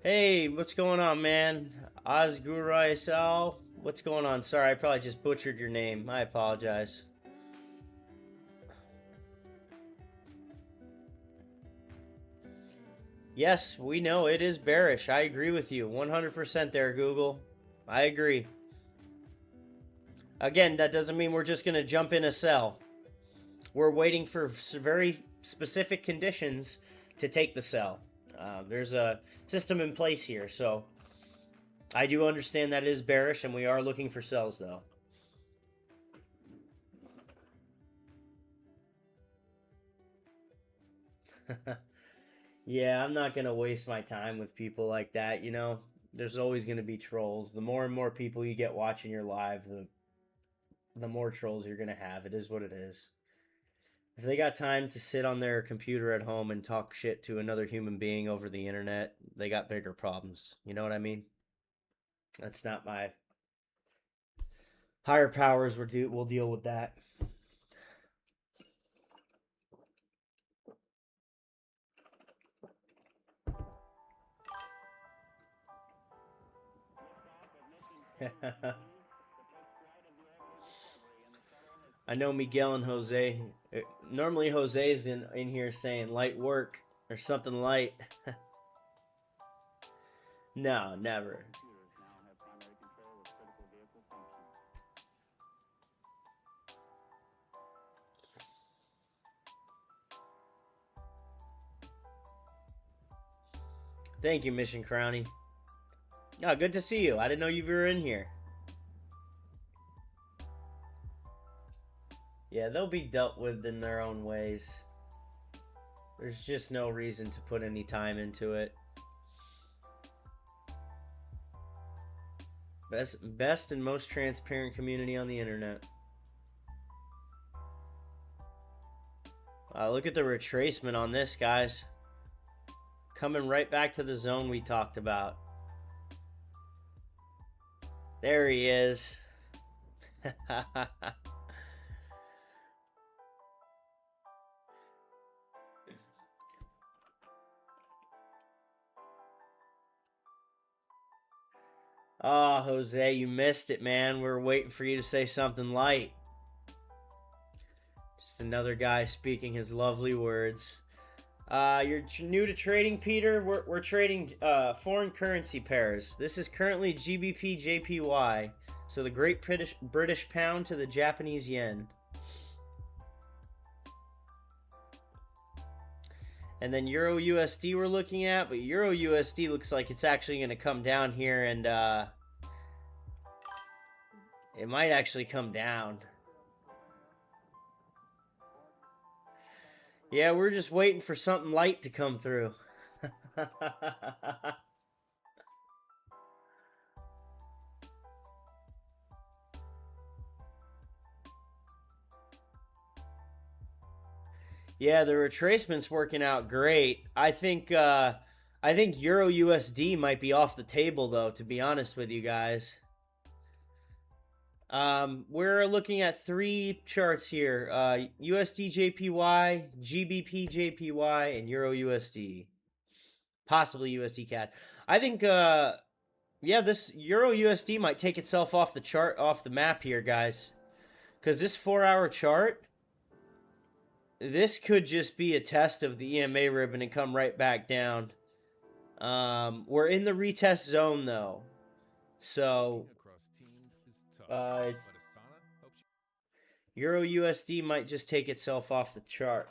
Hey, what's going on, man? Osguraisal, what's going on? Sorry, I probably just butchered your name. I apologize. Yes, we know it is bearish. I agree with you 100% there, Google. I agree. Again, that doesn't mean we're just going to jump in a sell. We're waiting for very specific conditions to take the sell. There's a system in place here, so I do understand that it is bearish, and we are looking for sells, though. Yeah, I'm not going to waste my time with people like that, you know? There's always going to be trolls. The more and more people you get watching your live, the more trolls you're going to have. It is what it is. If they got time to sit on their computer at home and talk shit to another human being over the internet, they got bigger problems. You know what I mean? That's not my higher powers will deal with that. I know Miguel and Jose. Normally Jose's in here saying light work or something light. No, never. Thank you, Mission Crowny. Oh, good to see you. I didn't know you were in here. Yeah, they'll be dealt with in their own ways. There's just no reason to put any time into it. Best and most transparent community on the internet. Look at the retracement on this, guys. Coming right back to the zone we talked about. There he is. Oh, Jose, you missed it, man. We were waiting for you to say something light. Just another guy speaking his lovely words. You're new to trading, Peter? We're trading foreign currency pairs. This is currently GBP JPY. So the Great British Pound to the Japanese Yen. And then Euro USD we're looking at, but Euro USD looks like it's actually going to come down here, and it might actually come down. Yeah, we're just waiting for something light to come through. Yeah, the retracement's working out great. I think Euro USD might be off the table, though, to be honest with you guys. We're looking at 3 charts here. USD JPY, GBP JPY, and Euro USD. Possibly USD CAD. I think yeah, this Euro USD might take itself off the chart, off the map here, guys. Because this 4-hour chart, this could just be a test of the EMA ribbon and come right back down. We're in the retest zone, though. So Euro USD might just take itself off the chart.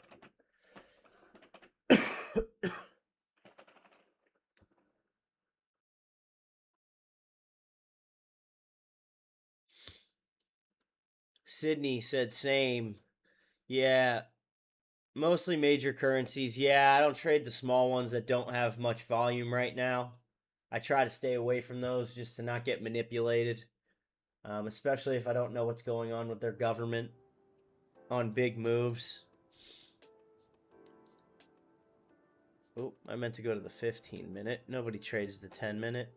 Sydney said same. Yeah. Mostly major currencies. Yeah, I don't trade the small ones that don't have much volume right now. I try to stay away from those just to not get manipulated. Especially if I don't know what's going on with their government on big moves. Oh, I meant to go to the 15-minute. Nobody trades the 10-minute.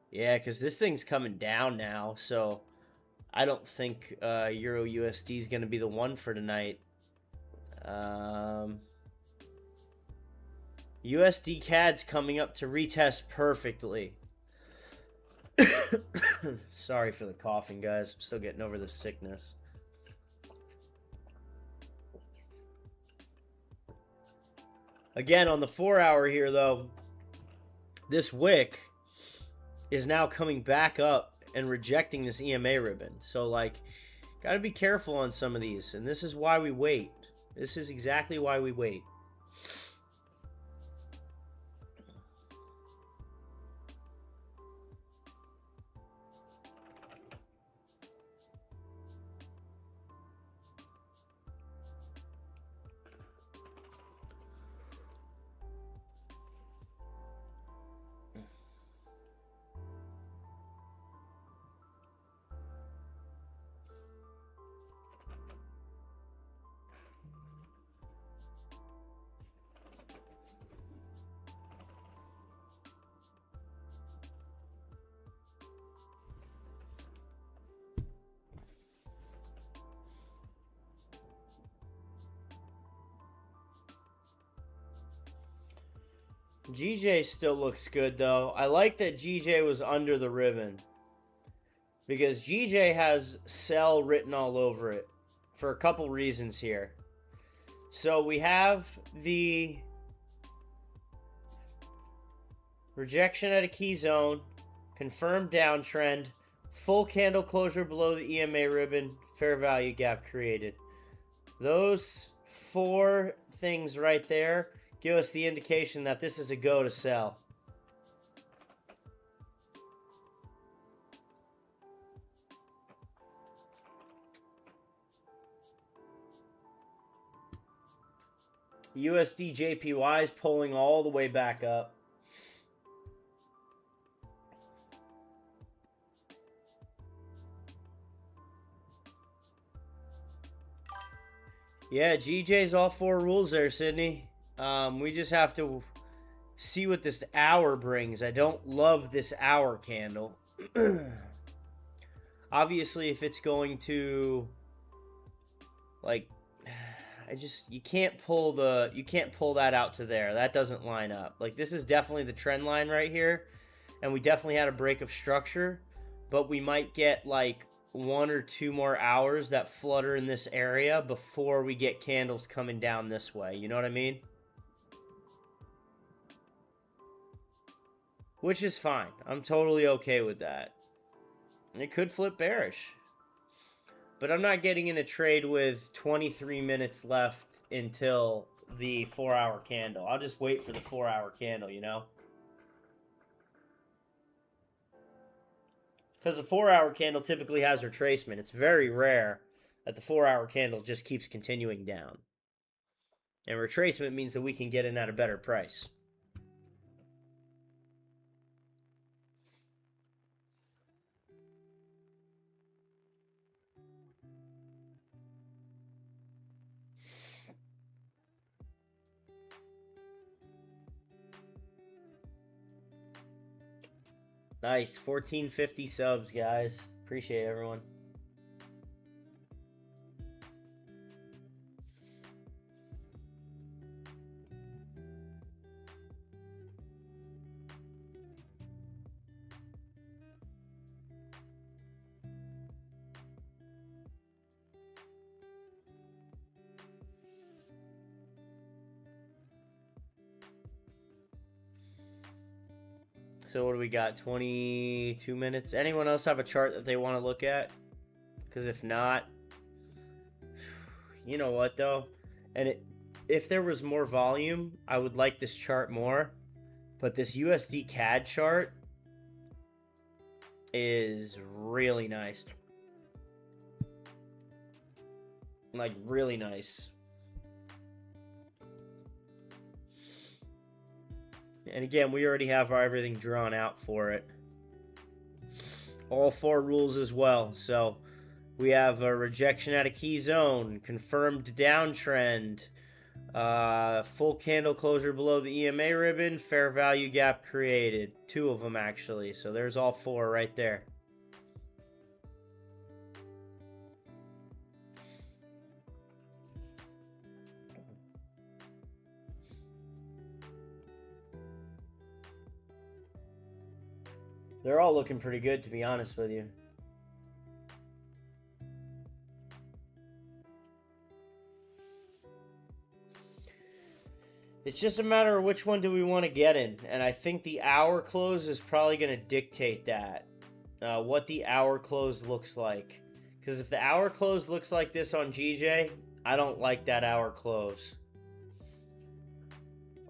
Yeah, because this thing's coming down now, so I don't think Euro USD is going to be the one for tonight. USD CAD's coming up to retest perfectly. Sorry for the coughing, guys. I'm still getting over the sickness. Again, on the 4-hour here, though, this wick is now coming back up and rejecting this EMA ribbon. So, like, gotta be careful on some of these. And this is why we wait. This is exactly why we wait. GJ still looks good, though. I like that GJ was under the ribbon, because GJ has sell written all over it. for a couple reasons here. So we have the rejection at a key zone, confirmed downtrend, full candle closure below the EMA ribbon, fair value gap created. Those four things right there give us the indication that this is a go to sell. USD JPY is pulling all the way back up. Yeah, GJ's all four rules there, Sydney. We just have to see what this hour brings. I don't love this hour candle. Obviously, if it's going to, like, you can't pull that out to there. That doesn't line up. Like, this is definitely the trend line right here, and we definitely had a break of structure, but we might get like 1 or 2 more hours that flutter in this area before we get candles coming down this way. You know what I mean? Which is fine. I'm totally okay with that. It could flip bearish. But I'm not getting in a trade with 23 minutes left until the 4-hour candle. I'll just wait for the 4-hour candle, you know? Because the 4-hour candle typically has retracement. It's very rare that the 4-hour candle just keeps continuing down. And retracement means that we can get in at a better price. Nice. 1450 subs, guys. Appreciate everyone. So what do we got? 22 minutes. Anyone else have a chart that they want to look at? Because if not, you know what though? And if there was more volume, I would like this chart more. But this USD CAD chart is really nice. Like, really nice. And again, we already have everything drawn out for it. All 4 rules as well. So we have a rejection at a key zone, confirmed downtrend, full candle closure below the EMA ribbon, fair value gap created. 2 of them actually. So there's all 4 right there. They're all looking pretty good, to be honest with you. It's just a matter of which one do we want to get in. And I think the hour close is probably going to dictate that. What the hour close looks like. Because if the hour close looks like this on GJ, I don't like that hour close.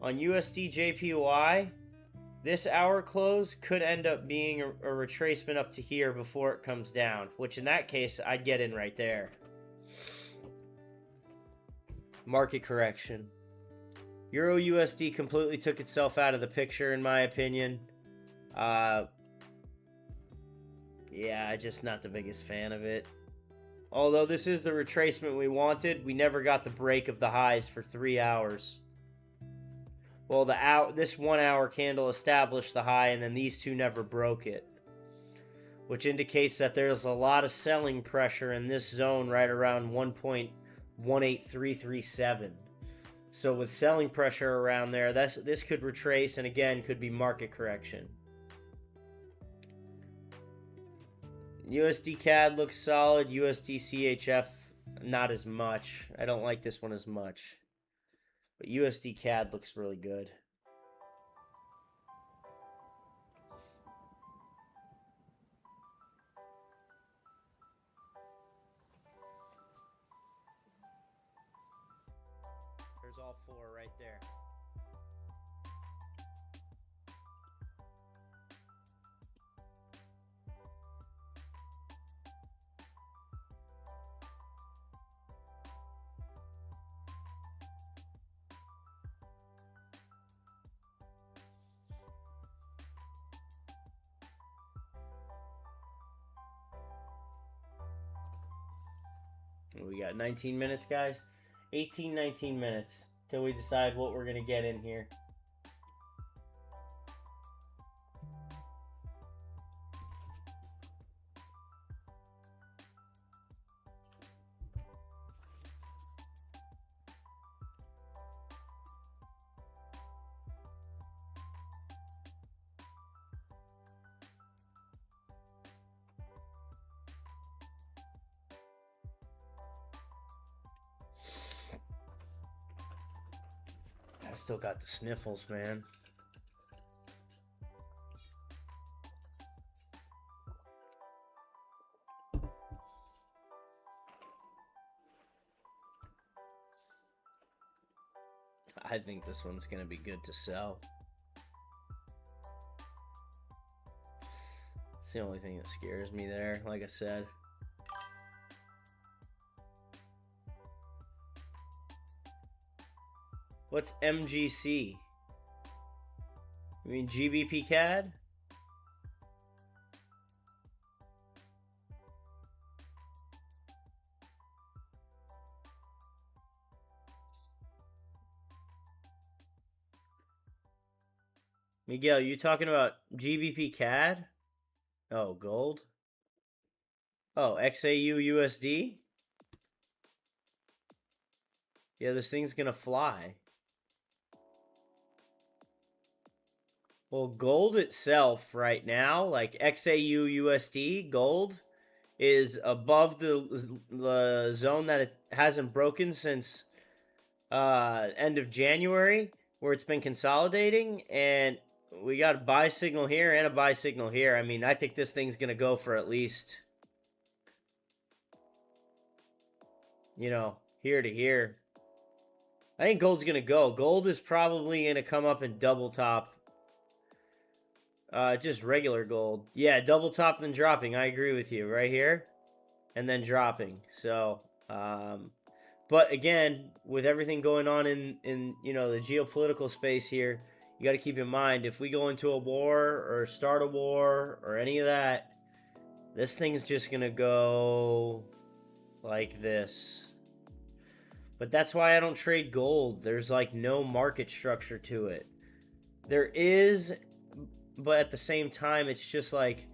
On USD JPY, this hour close could end up being a retracement up to here before it comes down, which in that case, I'd get in right there. Market correction. Euro USD completely took itself out of the picture, in my opinion. Yeah, just not the biggest fan of it. Although this is the retracement we wanted, we never got the break of the highs for 3 hours. Well, this 1 hour candle established the high, and then these 2 never broke it. Which indicates that there's a lot of selling pressure in this zone right around 1.18337. So with selling pressure around there, this could retrace, and again, could be market correction. USD CAD looks solid. USD CHF not as much. I don't like this one as much. But USD CAD looks really good. There's all four right there. We got 19 minutes, guys. 18, 19 minutes till we decide what we're going to get in here. I still got the sniffles, man. I think this one's going to be good to sell. It's the only thing that scares me there, like I said. What's MGC? You mean GBP CAD? Miguel, you talking about GBP CAD? Oh, gold? Oh, XAU USD? Yeah, this thing's gonna fly. Well, gold itself right now, like XAU USD, gold is above the zone that it hasn't broken since end of January, where it's been consolidating, and we got a buy signal here and a buy signal here. I mean, I think this thing's going to go for at least, you know, here to here. I think gold's going to go. Gold is probably going to come up and double top. Just regular gold. Yeah, double top then dropping. I agree with you. Right here. And then dropping. So, but again, with everything going on in you know, the geopolitical space here, you got to keep in mind, if we go into a war or start a war or any of that, this thing's just going to go like this. But that's why I don't trade gold. There's like no market structure to it. There is, but at the same time, it's just like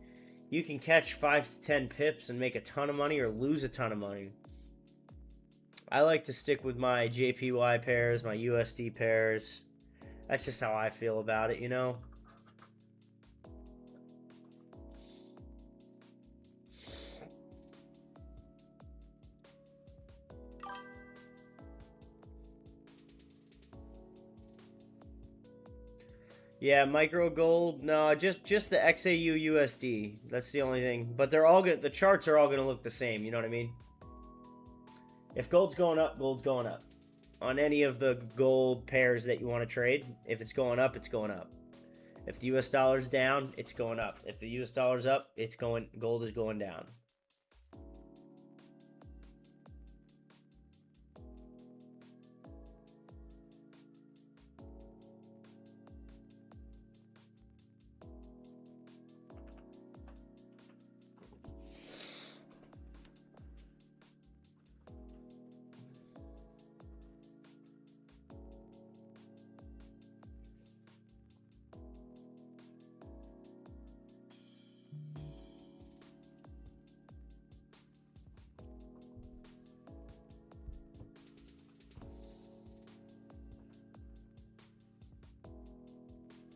you can catch 5 to 10 pips and make a ton of money or lose a ton of money. I like to stick with my JPY pairs, my USD pairs. That's just how I feel about it, you know? Yeah, micro gold. No, just the XAU USD. That's the only thing. But they're all good. The charts are all going to look the same. You know what I mean? If gold's going up, gold's going up. On any of the gold pairs that you want to trade, if it's going up, it's going up. If the US dollar's down, it's going up. If the US dollar's up, it's going. Gold is going down.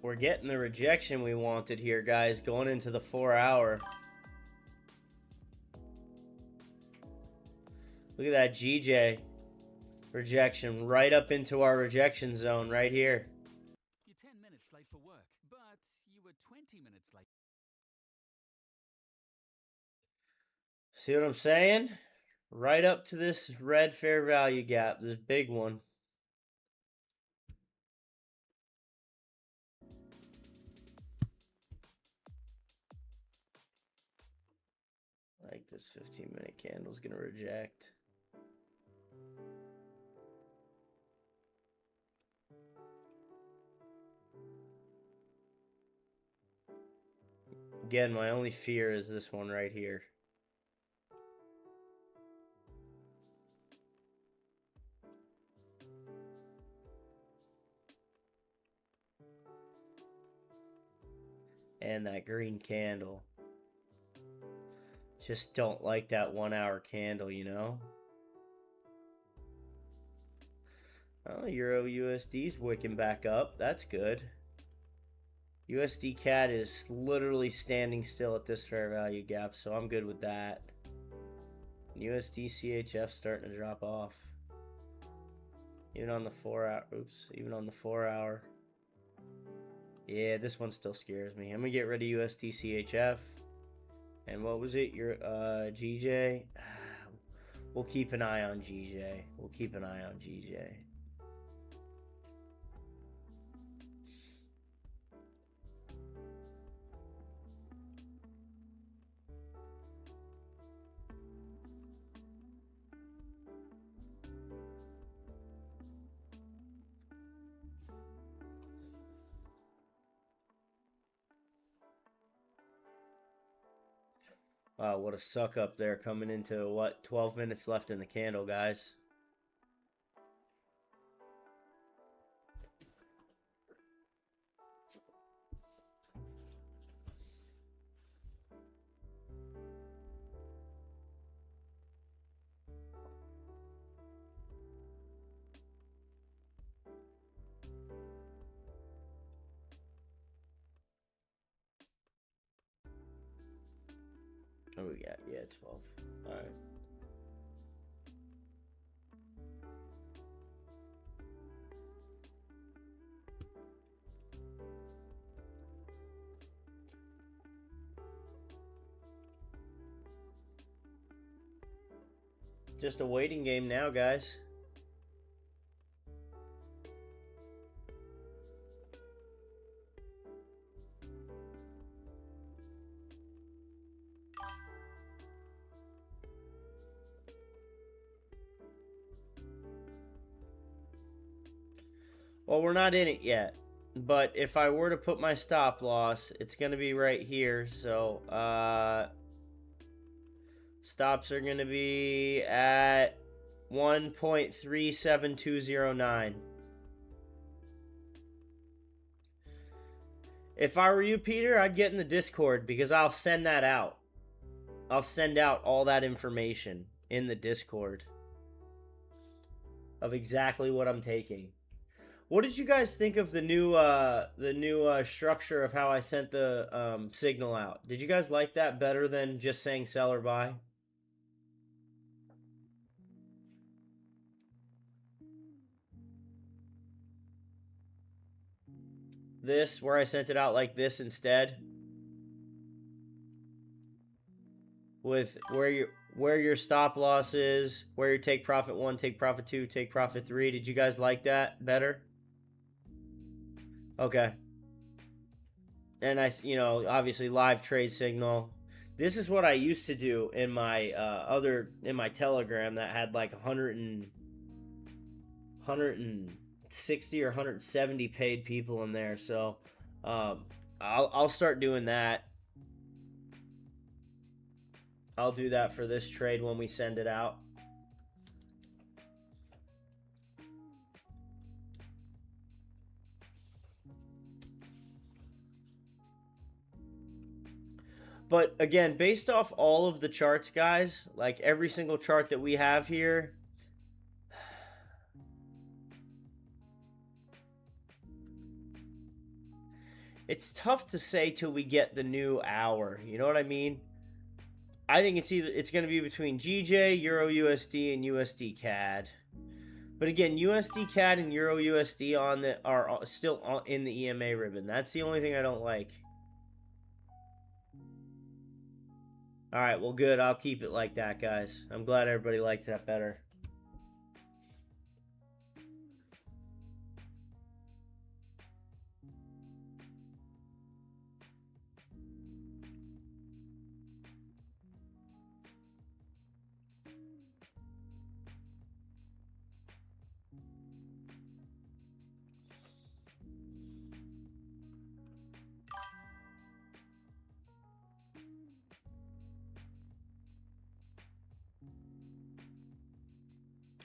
We're getting the rejection we wanted here, guys, going into the 4 hour. Look at that GJ rejection right up into our rejection zone right here. You're 10 minutes late for work, but you were 20 minutes late. See what I'm saying? Right up to this red fair value gap, this big one. Like this 15-minute candle's gonna reject. Again, my only fear is this one right here. And that green candle. Just don't like that 1 hour candle, you know? Oh, Euro USD's wicking back up. That's good. USD CAD is literally standing still at this fair value gap, so I'm good with that. USD CHF starting to drop off. Even on the 4 hour. Oops. Even on the 4 hour. Yeah, this one still scares me. I'm gonna get rid of USD CHF. And what was it? Your GJ? We'll keep an eye on GJ. We'll keep an eye on GJ. Wow, what a suck up there coming into what? 12 minutes left in the candle, guys. Oh, we got, yeah, 12. All right. Just a waiting game now, guys. Well, we're not in it yet. But if I were to put my stop loss, it's going to be right here. So, stops are going to be at 1.37209. If I were you, Peter, I'd get in the Discord because I'll send that out. I'll send out all that information in the Discord of exactly what I'm taking. What did you guys think of the new structure of how I sent the signal out? Did you guys like that better than just saying sell or buy? This, where I sent it out like this instead, with where your stop loss is, where your take profit 1, take profit 2, take profit 3. Did you guys like that better? Okay. And I, obviously live trade signal. This is what I used to do in my in my Telegram that had like 160 or 170 paid people in there. So I'll start doing that. I'll do that for this trade when we send it out. But again, based off all of the charts, guys, like every single chart that we have here, it's tough to say till we get the new hour. You know what I mean? I think it's going to be between GJ, Euro USD, and USD CAD. But again, USD CAD and Euro USD are still in the EMA ribbon. That's the only thing I don't like. All right, well, good. I'll keep it like that, guys. I'm glad everybody liked that better.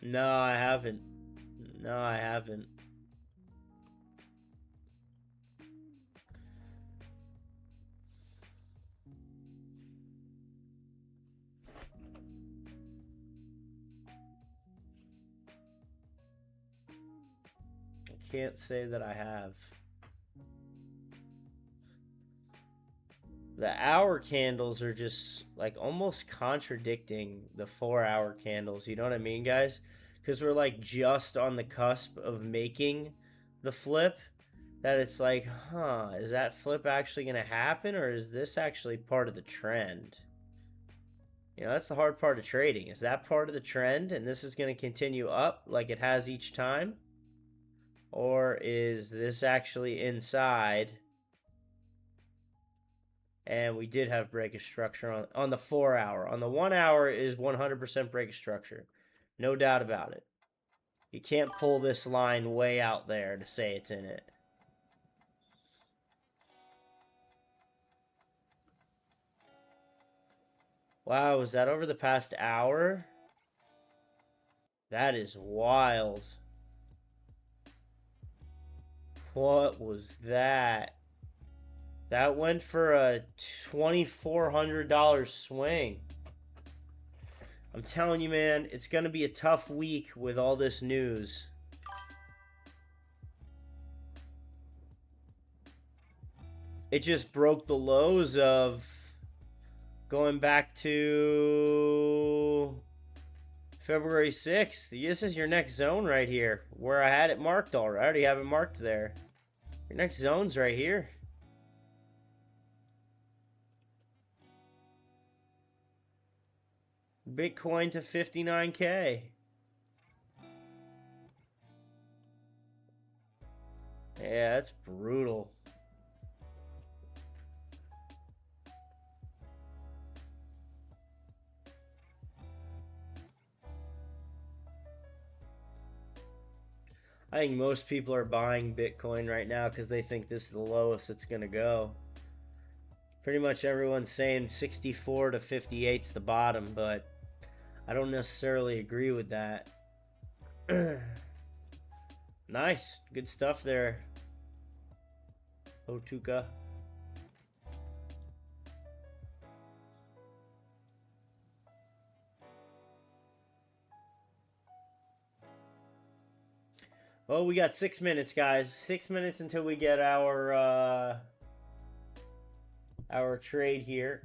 No, I haven't. No, I haven't. I can't say that I have. The hour candles are just like almost contradicting the 4-hour candles. You know what I mean, guys? Because we're like just on the cusp of making the flip. That it's like, huh, is that flip actually going to happen, or is this actually part of the trend? You know, that's the hard part of trading. Is that part of the trend and this is going to continue up like it has each time? Or is this actually inside? And we did have breakage structure on the 4-hour. On the 1-hour is 100% breakage structure. No doubt about it. You can't pull this line way out there to say it's in it. Wow, was that over the past hour? That is wild. What was that? That went for a $2,400 swing. I'm telling you, man, it's going to be a tough week with all this news. It just broke the lows of going back to February 6th. This is your next zone right here, where I had it marked already. I already have it marked there. Your next zone's right here. Bitcoin to 59K. Yeah, that's brutal. I think most people are buying Bitcoin right now because they think this is the lowest it's going to go. Pretty much everyone's saying 64 to 58 is the bottom, but I don't necessarily agree with that. Nice. Good stuff there, Otuka. Well, we got 6 minutes, guys. 6 minutes until we get our trade here.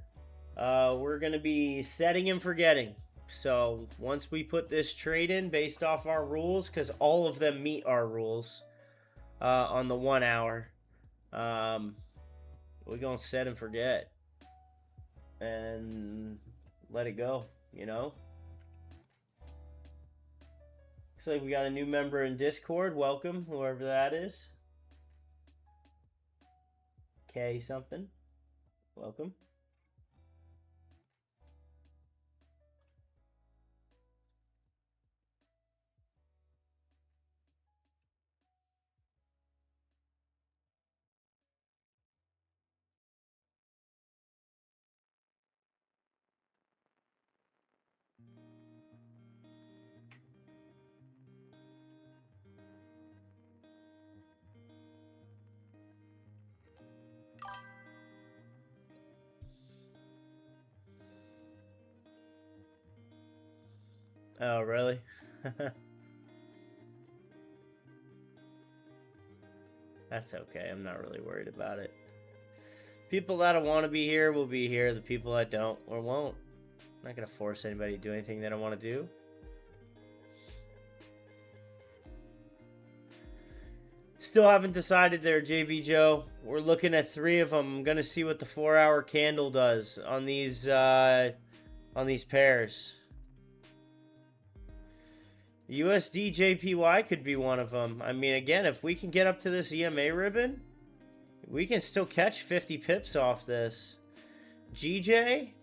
We're going to be setting and forgetting. So once we put this trade in based off our rules, because all of them meet our rules on the 1 hour, we're going to set and forget and let it go, you know? Looks like we got a new member in Discord. Welcome, whoever that is. K something. Welcome. Oh, really? That's okay. I'm not really worried about it. People that want to be here will be here. The people that don't or won't. I'm not going to force anybody to do anything they don't want to do. Still haven't decided there, JV Joe. We're looking at 3 of them. I'm going to see what the 4-hour candle does on these pairs. USD JPY could be one of them. I mean, again, if we can get up to this EMA ribbon, we can still catch 50 pips off this. GJ,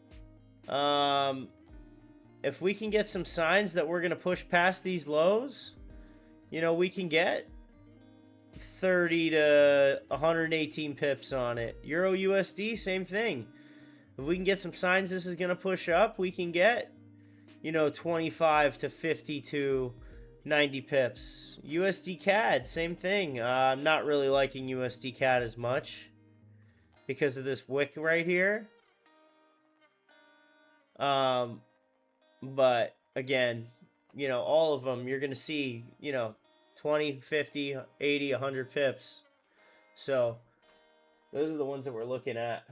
if we can get some signs that we're going to push past these lows, you know, we can get 30 to 118 pips on it. Euro USD, same thing. If we can get some signs this is going to push up, we can get, you know, 25 to 50 to 90 pips. USD CAD, same thing. I'm not really liking USD CAD as much because of this wick right here. But again, you know, all of them, you're going to see, you know, 20, 50, 80, 100 pips. So those are the ones that we're looking at.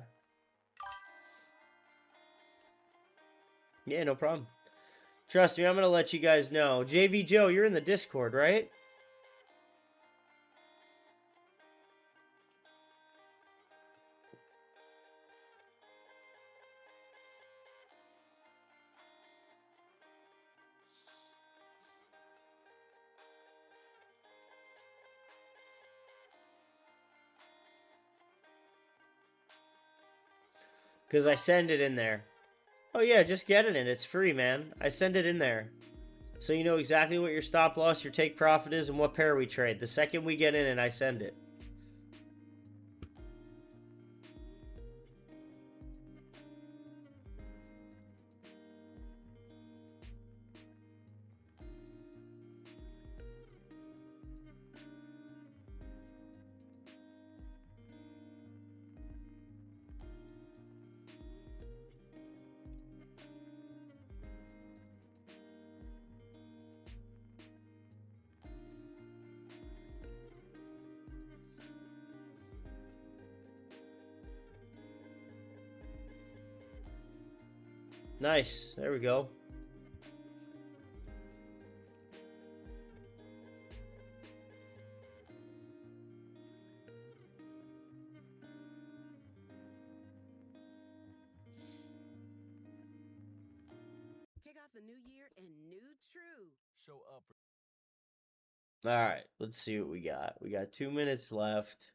Yeah, no problem. Trust me, I'm going to let you guys know. JV Joe, you're in the Discord, right? Because I send it in there. Oh yeah, just get it in. It's free, man. I send it in there. So you know exactly what your stop loss, your take profit is, and what pair we trade. The second we get in it, I send it. Nice. There we go. Kick off the new year in new true. Show up. All right, let's see what we got. We got 2 minutes left.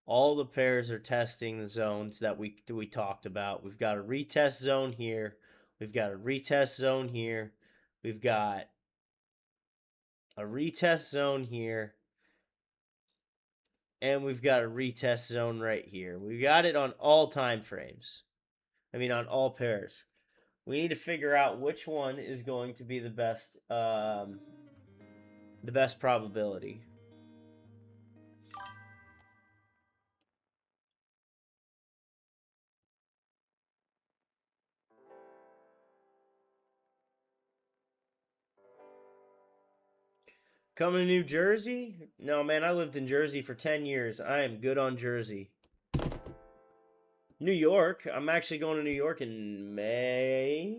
All the pairs are testing the zones that we talked about. We've got a retest zone here. We've got a retest zone here. We've got a retest zone here. And we've got a retest zone right here. We've got it on all time frames. I mean, on all pairs. We need to figure out which one is going to be the best probability. Coming to New Jersey? No, man, I lived in Jersey for 10 years. I am good on Jersey. New York. I'm actually going to New York in May.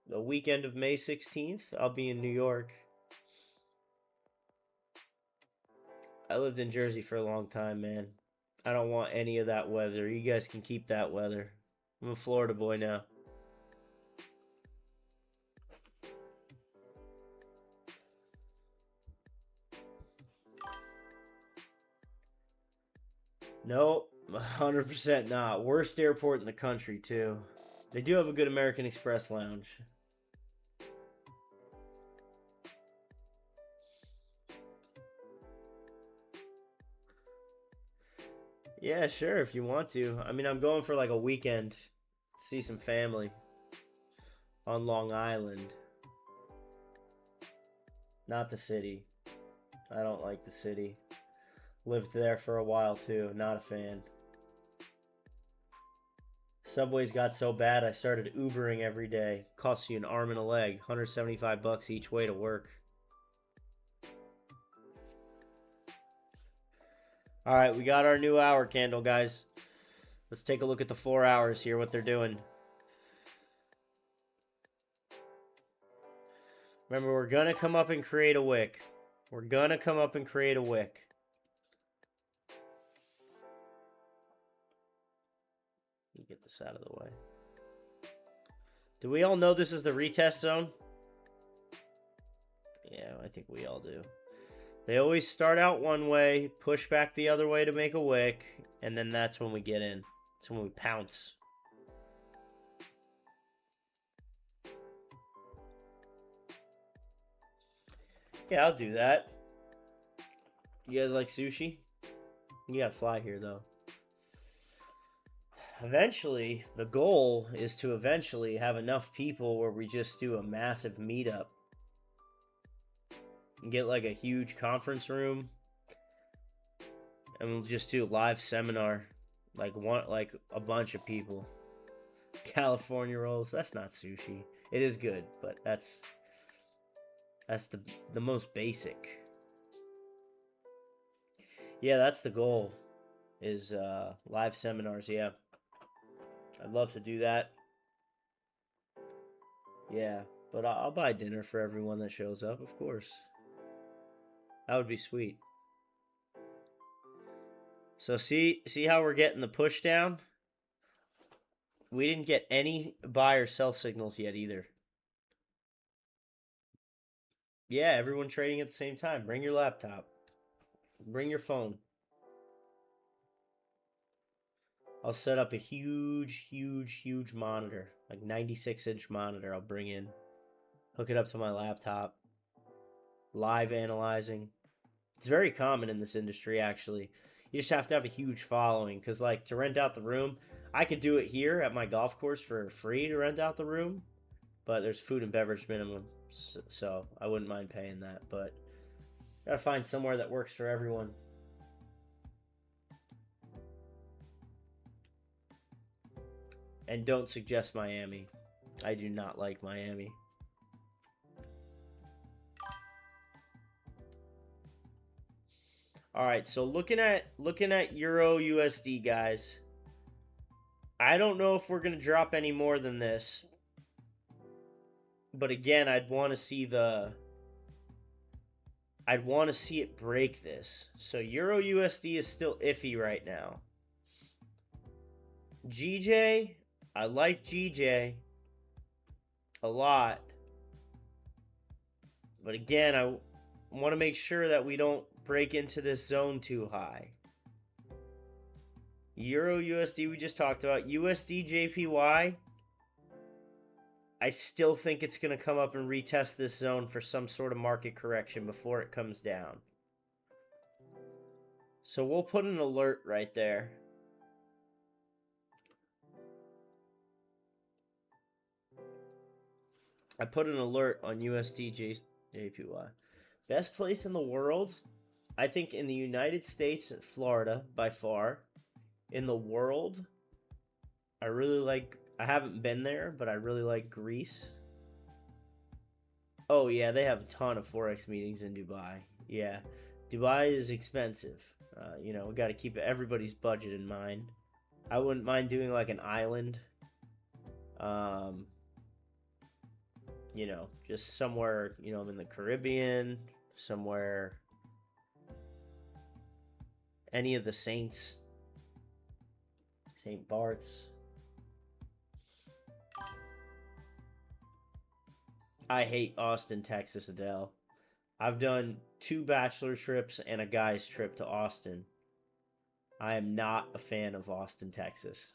The weekend of May 16th. I'll be in New York. I lived in Jersey for a long time, man. I don't want any of that weather. You guys can keep that weather. I'm a Florida boy now. Nope, 100% not. Worst airport in the country, too. They do have a good American Express lounge. Yeah, sure, if you want to. I mean, I'm going for like a weekend. See some family. On Long Island. Not the city. I don't like the city. Lived there for a while too. Not a fan. Subways got so bad I started Ubering every day. Costs you an arm and a leg. $175 each way to work. Alright, we got our new hour candle, guys. Let's take a look at the 4 hours here, what they're doing. Remember, we're going to come up and create a wick. We're going to come up and create a wick. Let me get this out of the way. Do we all know this is the retest zone? Yeah, I think we all do. They always start out one way, push back the other way to make a wick, and then that's when we get in. That's when we pounce. Yeah, I'll do that. You guys like sushi? You gotta fly here, though. Eventually, the goal is to eventually have enough people where we just do a massive meetup. Get like a huge conference room. And we'll just do a live seminar. Like a bunch of people. California rolls. That's not sushi. It is good, but that's the most basic. Yeah, that's the goal. Is live seminars, yeah. I'd love to do that. Yeah, but I'll buy dinner for everyone that shows up, of course. That would be sweet. So see how we're getting the push down? We didn't get any buy or sell signals yet either. Yeah, everyone trading at the same time. Bring your laptop. Bring your phone. I'll set up a huge monitor. Like 96-inch monitor I'll bring in. Hook it up to my laptop. Live analyzing. It's very common in this industry, actually. You just have to have a huge following. Because, like, to rent out the room, I could do it here at my golf course for free to rent out the room. But there's food and beverage minimum. So I wouldn't mind paying that. But gotta find somewhere that works for everyone. And don't suggest Miami. I do not like Miami. All right, so looking at Euro USD, guys. I don't know if we're going to drop any more than this. But again, I'd want to see it break this. So Euro USD is still iffy right now. GJ, I like GJ a lot. But again, I want to make sure that we don't break into this zone too high. Euro USD we just talked about. USD JPY, I still think it's going to come up and retest this zone for some sort of market correction before it comes down. So we'll put an alert right there. I put an alert on USD JPY. Best place in the world? I think in the United States, Florida, by far. In the world, I really like... I haven't been there, but I really like Greece. Oh, yeah, they have a ton of Forex meetings in Dubai. Yeah, Dubai is expensive. You know, we got to keep everybody's budget in mind. I wouldn't mind doing like an island. You know, just somewhere, you know, in the Caribbean, somewhere... Any of the Saints. St. Bart's. I hate Austin, Texas, Adele. I've done 2 bachelor trips and a guy's trip to Austin. I am not a fan of Austin, Texas.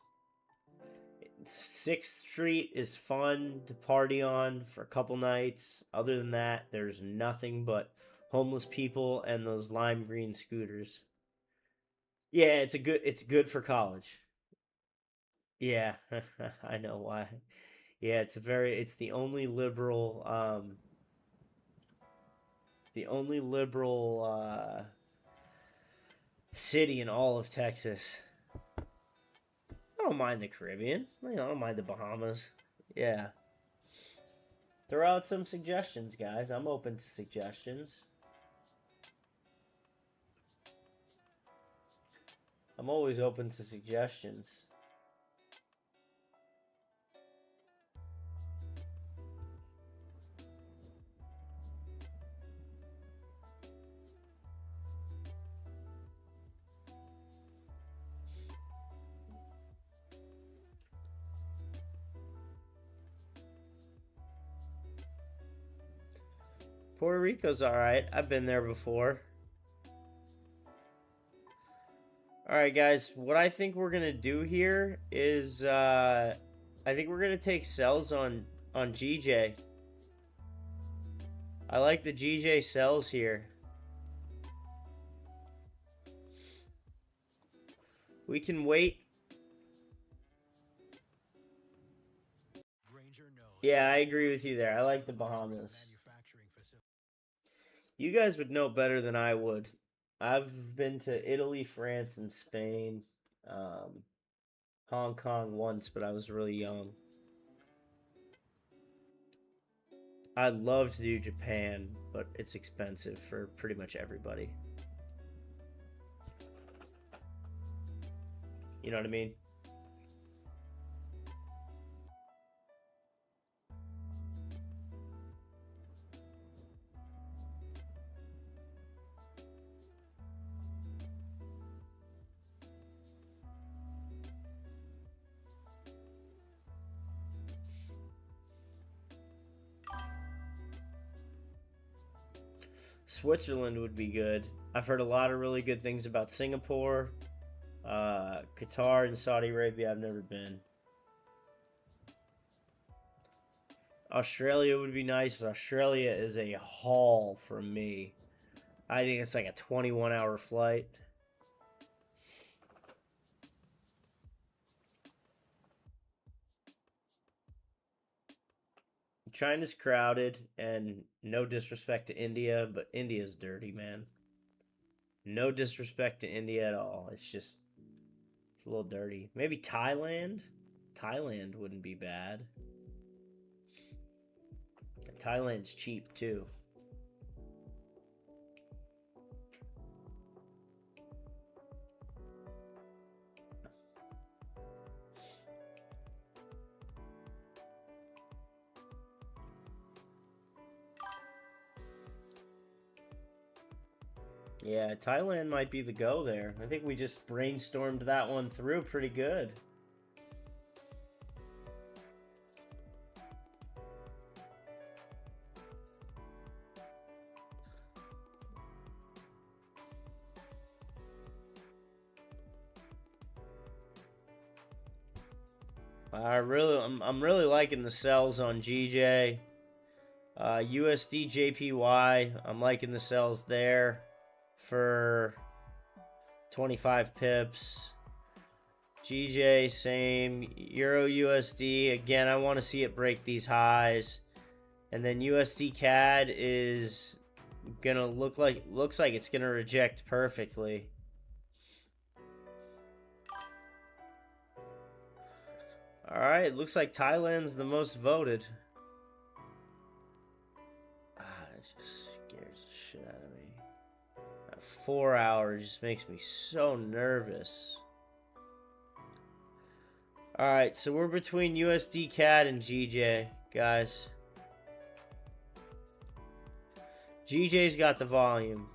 6th Street is fun to party on for a couple nights. Other than that, there's nothing but homeless people and those lime green scooters. Yeah, it's good for college. Yeah, I know why. Yeah, it's the only liberal city in all of Texas. I don't mind the Caribbean. I don't mind the Bahamas. Yeah. Throw out some suggestions, guys. I'm open to suggestions. I'm always open to suggestions. Puerto Rico's alright. I've been there before. Alright, guys. What I think we're going to do here is... I think we're going to take sells on GJ. I like the GJ sells here. We can wait. Yeah, I agree with you there. I like the Bahamas. You guys would know better than I would. I've been to Italy, France, and Spain. Hong Kong once, but I was really young. I'd love to do Japan, but it's expensive for pretty much everybody. You know what I mean? Switzerland would be good. I've heard a lot of really good things about Singapore, Qatar, and Saudi Arabia. I've never been. Australia would be nice. Australia is a haul for me. I think it's like a 21-hour flight. China's crowded, and no disrespect to India, but India's dirty, man. No disrespect to India at all. It's a little dirty. Maybe Thailand? Thailand wouldn't be bad. Thailand's cheap, too. Yeah, Thailand might be the go there. I think we just brainstormed that one through pretty good. I'm really liking the sells on GJ. USD JPY, I'm liking the sells there for 25 pips. GJ, same. Euro USD, again, I want to see it break these highs. And then USD CAD is gonna looks like it's gonna reject perfectly. Alright, it looks like Thailand's the most voted. It just scares the shit out of me. 4 hours just makes me so nervous. Alright, so we're between USD CAD and GJ, guys. GJ's got the volume.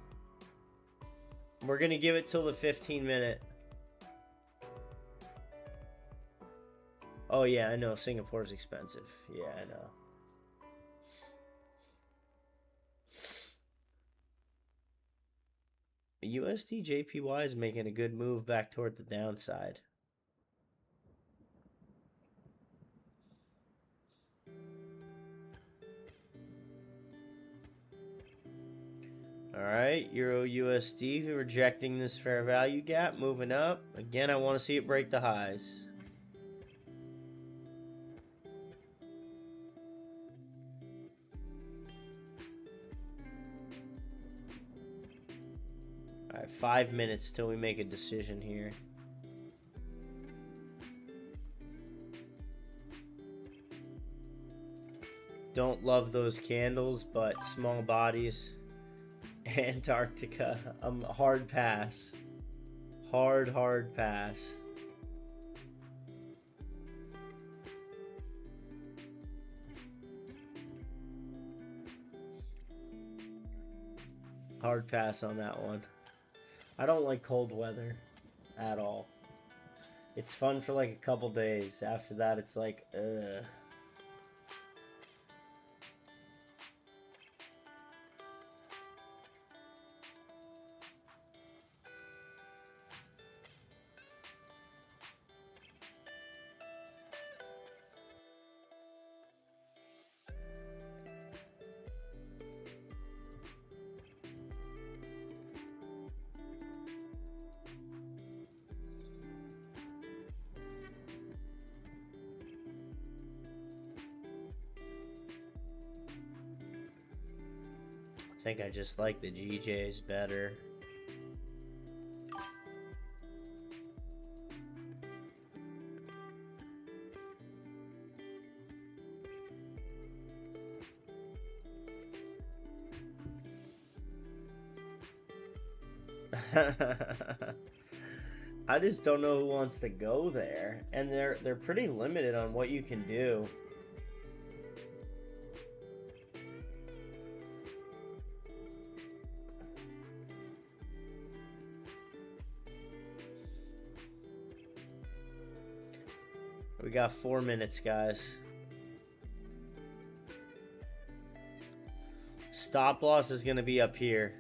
We're gonna give it till the 15-minute. Oh yeah, I know Singapore's expensive. Yeah, I know. USD JPY is making a good move back toward the downside. Alright, Euro USD rejecting this fair value gap, moving up. Again, I want to see it break the highs. Alright, 5 minutes till we make a decision here. Don't love those candles, but small bodies. Antarctica. Hard pass. Hard pass. Hard pass on that one. I don't like cold weather at all. It's fun for like a couple days. After that, it's like, ugh. think I just like the GJs better. I just don't know who wants to go there, and they're pretty limited on what you can do. We got 4 minutes, guys. Stop loss is going to be up here.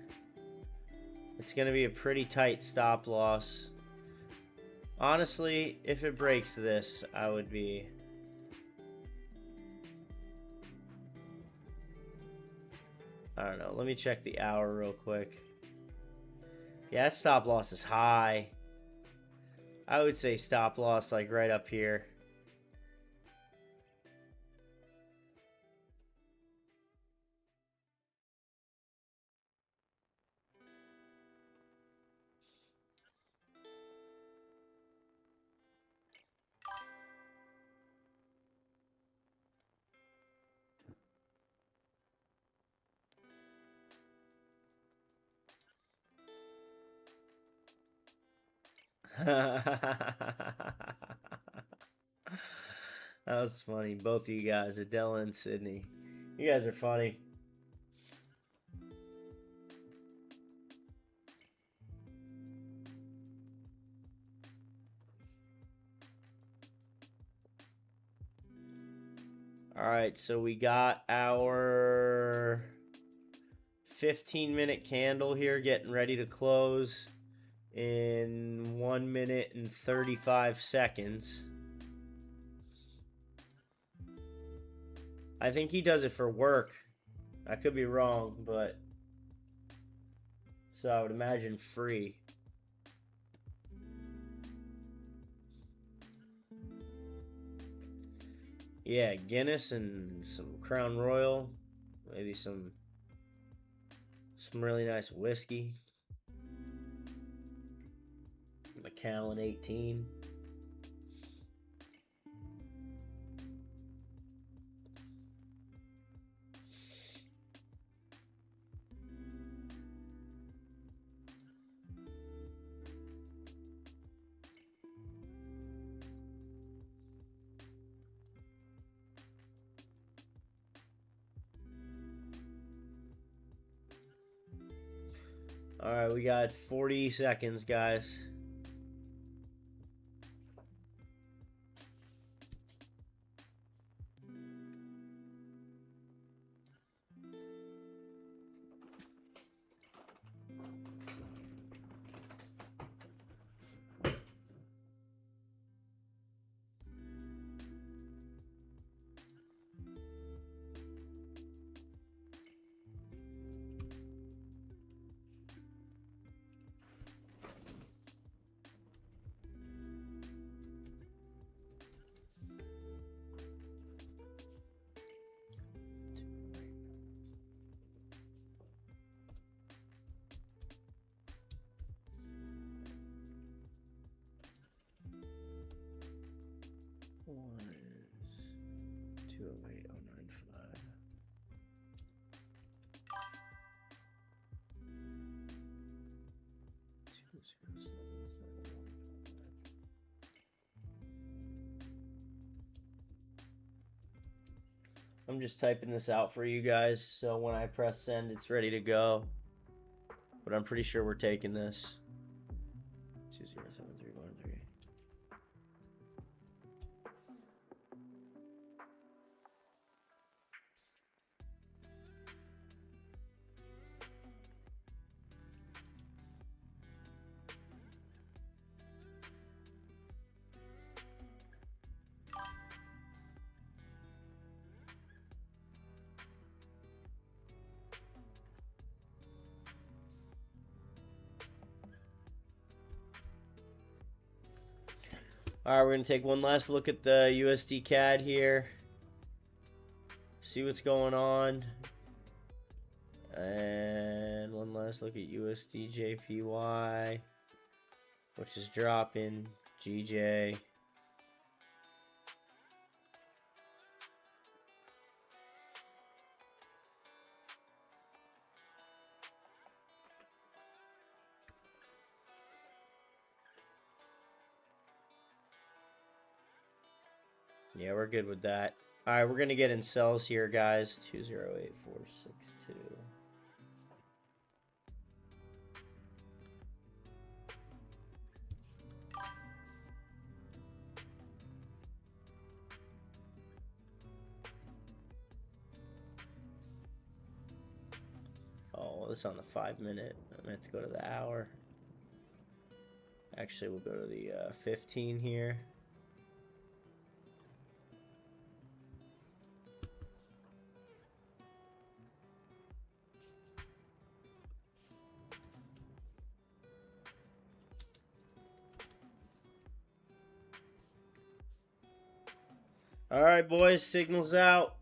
It's going to be a pretty tight stop loss. Honestly, if it breaks this, I would be... I don't know. Let me check the hour real quick. Yeah, that stop loss is high. I would say stop loss like right up here. That was funny. Both of you guys, Adela and Sydney. You guys are funny. Alright, so we got our 15-minute candle here getting ready to close in 1 minute and 35 seconds. I think he does it for work. I could be wrong, but so I would imagine free. Yeah, Guinness and some Crown Royal, maybe some really nice whiskey. Macallan 18. All right, we got 40 seconds, guys. One is 208.095. I'm just typing this out for you guys, so when I press send, it's ready to go. But I'm pretty sure we're taking this. 2073113. All right, we're going to take one last look at the USD CAD here. See what's going on. And one last look at USD JPY, which is dropping. GJ. Yeah, we're good with that. All right, we're going to get in sells here, guys. 208462. Oh, this is on the 5-minute. I'm going to have to go to the hour. Actually, we'll go to the 15 here. All right, boys, signals out.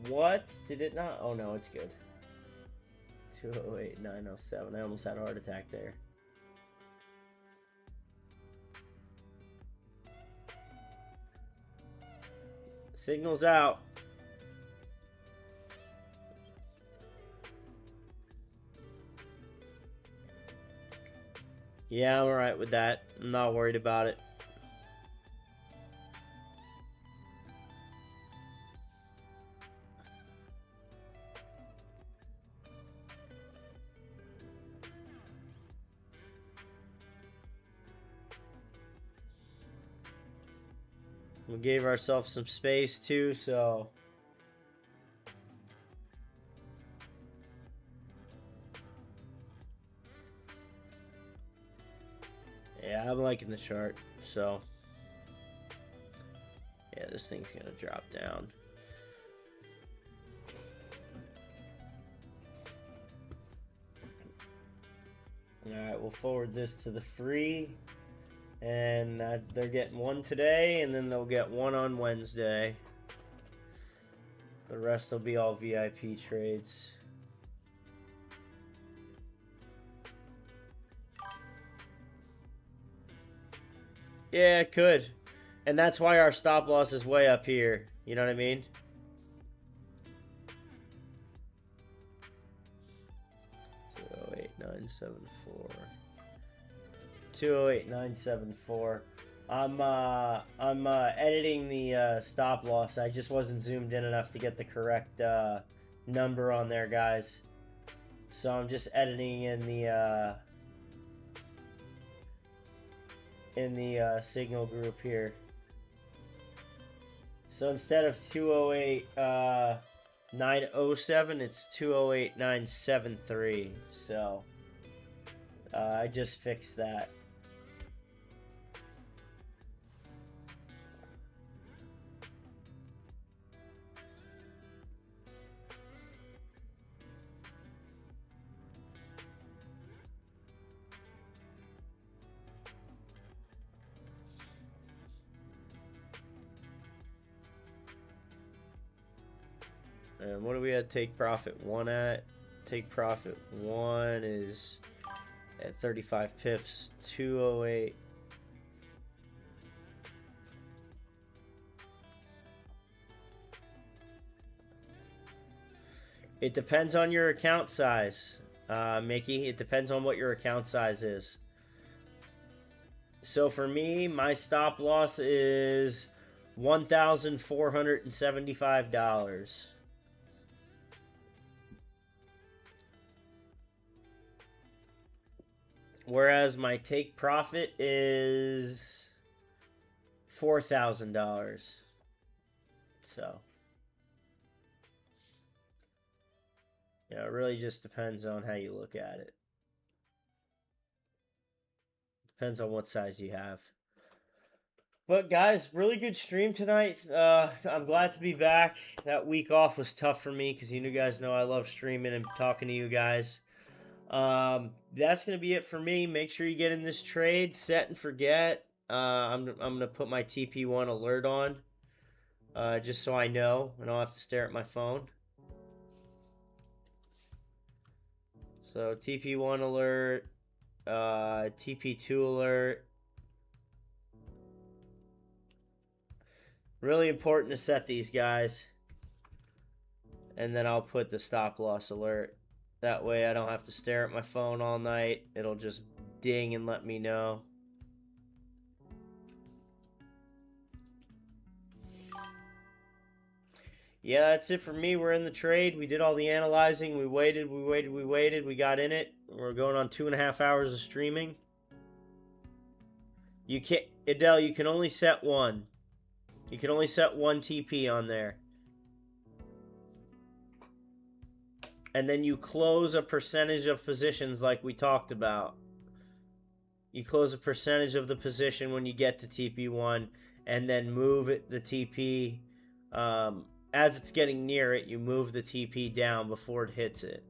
What? Did it not? Oh, no, it's good. 208907. I almost had a heart attack there. Signals out. Yeah, I'm alright with that. I'm not worried about it. We gave ourselves some space too, so yeah, I'm liking the chart. So yeah, this thing's gonna drop down. Alright, we'll forward this to the free. And they're getting one today, and then they'll get one on Wednesday. The rest will be all VIP trades. Yeah, it could. And that's why our stop loss is way up here. You know what I mean? So 08974. 208974. I'm editing the stop loss. I just wasn't zoomed in enough to get the correct number on there, guys. So I'm just editing in the signal group here. So instead of 208907, it's 208973. So I just fixed that. And what do we have take profit 1 at? Take profit 1 is at 35 pips, 208. It depends on your account size, Mickey. It depends on what your account size is. So for me, my stop loss is $1,475. Whereas my take profit is $4,000. So, you know, it really just depends on how you look at it. Depends on what size you have. But guys, really good stream tonight. I'm glad to be back. That week off was tough for me because you guys know I love streaming and talking to you guys. That's gonna be it for me. Make sure you get in this trade, set and forget. I'm gonna put my TP1 alert on, just so I know and I don't have to stare at my phone. So TP1 alert, TP2 alert. Really important to set these guys. And then I'll put the stop loss alert. That way I don't have to stare at my phone all night. It'll just ding and let me know. Yeah, that's it for me. We're in the trade. We did all the analyzing. We waited. We got in it. We're going on 2.5 hours of streaming. You can't, Adele, you can only set one. You can only set one TP on there. And then you close a percentage of positions like we talked about. You close a percentage of the position when you get to TP1 and then move it, the TP. As it's getting near it, you move the TP down before it hits it.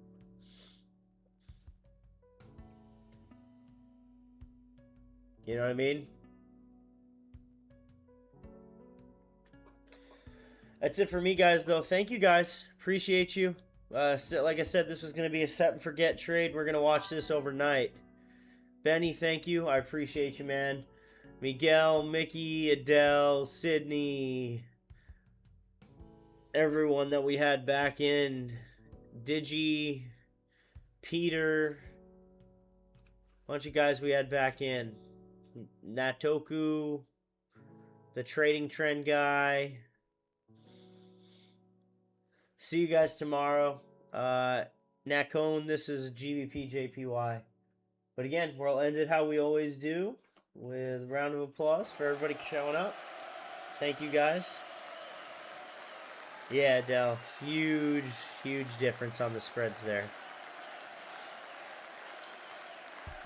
You know what I mean? That's it for me, guys, though. Thank you, guys. Appreciate you. Like I said, this was going to be a set and forget trade. We're going to watch this overnight. Benny, thank you. I appreciate you, man. Miguel, Mickey, Adele, Sydney, everyone that we had back in. Digi, Peter, bunch of guys we had back in. Natoku, the trading trend guy. See you guys tomorrow. Nakone, this is GBP JPY. But again, we'll end it how we always do, with a round of applause for everybody showing up. Thank you, guys. Yeah, Adele, huge difference on the spreads there.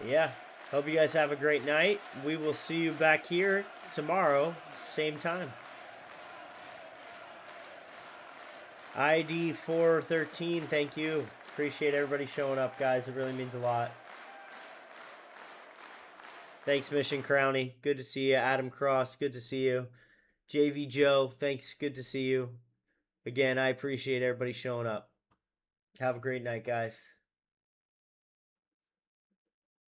Yeah, hope you guys have a great night. We will see you back here tomorrow, same time. ID 413, thank you. Appreciate everybody showing up, guys. It really means a lot. Thanks, Mission Crowney. Good to see you. Adam Cross, good to see you. JV Joe, thanks. Good to see you. Again, I appreciate everybody showing up. Have a great night, guys.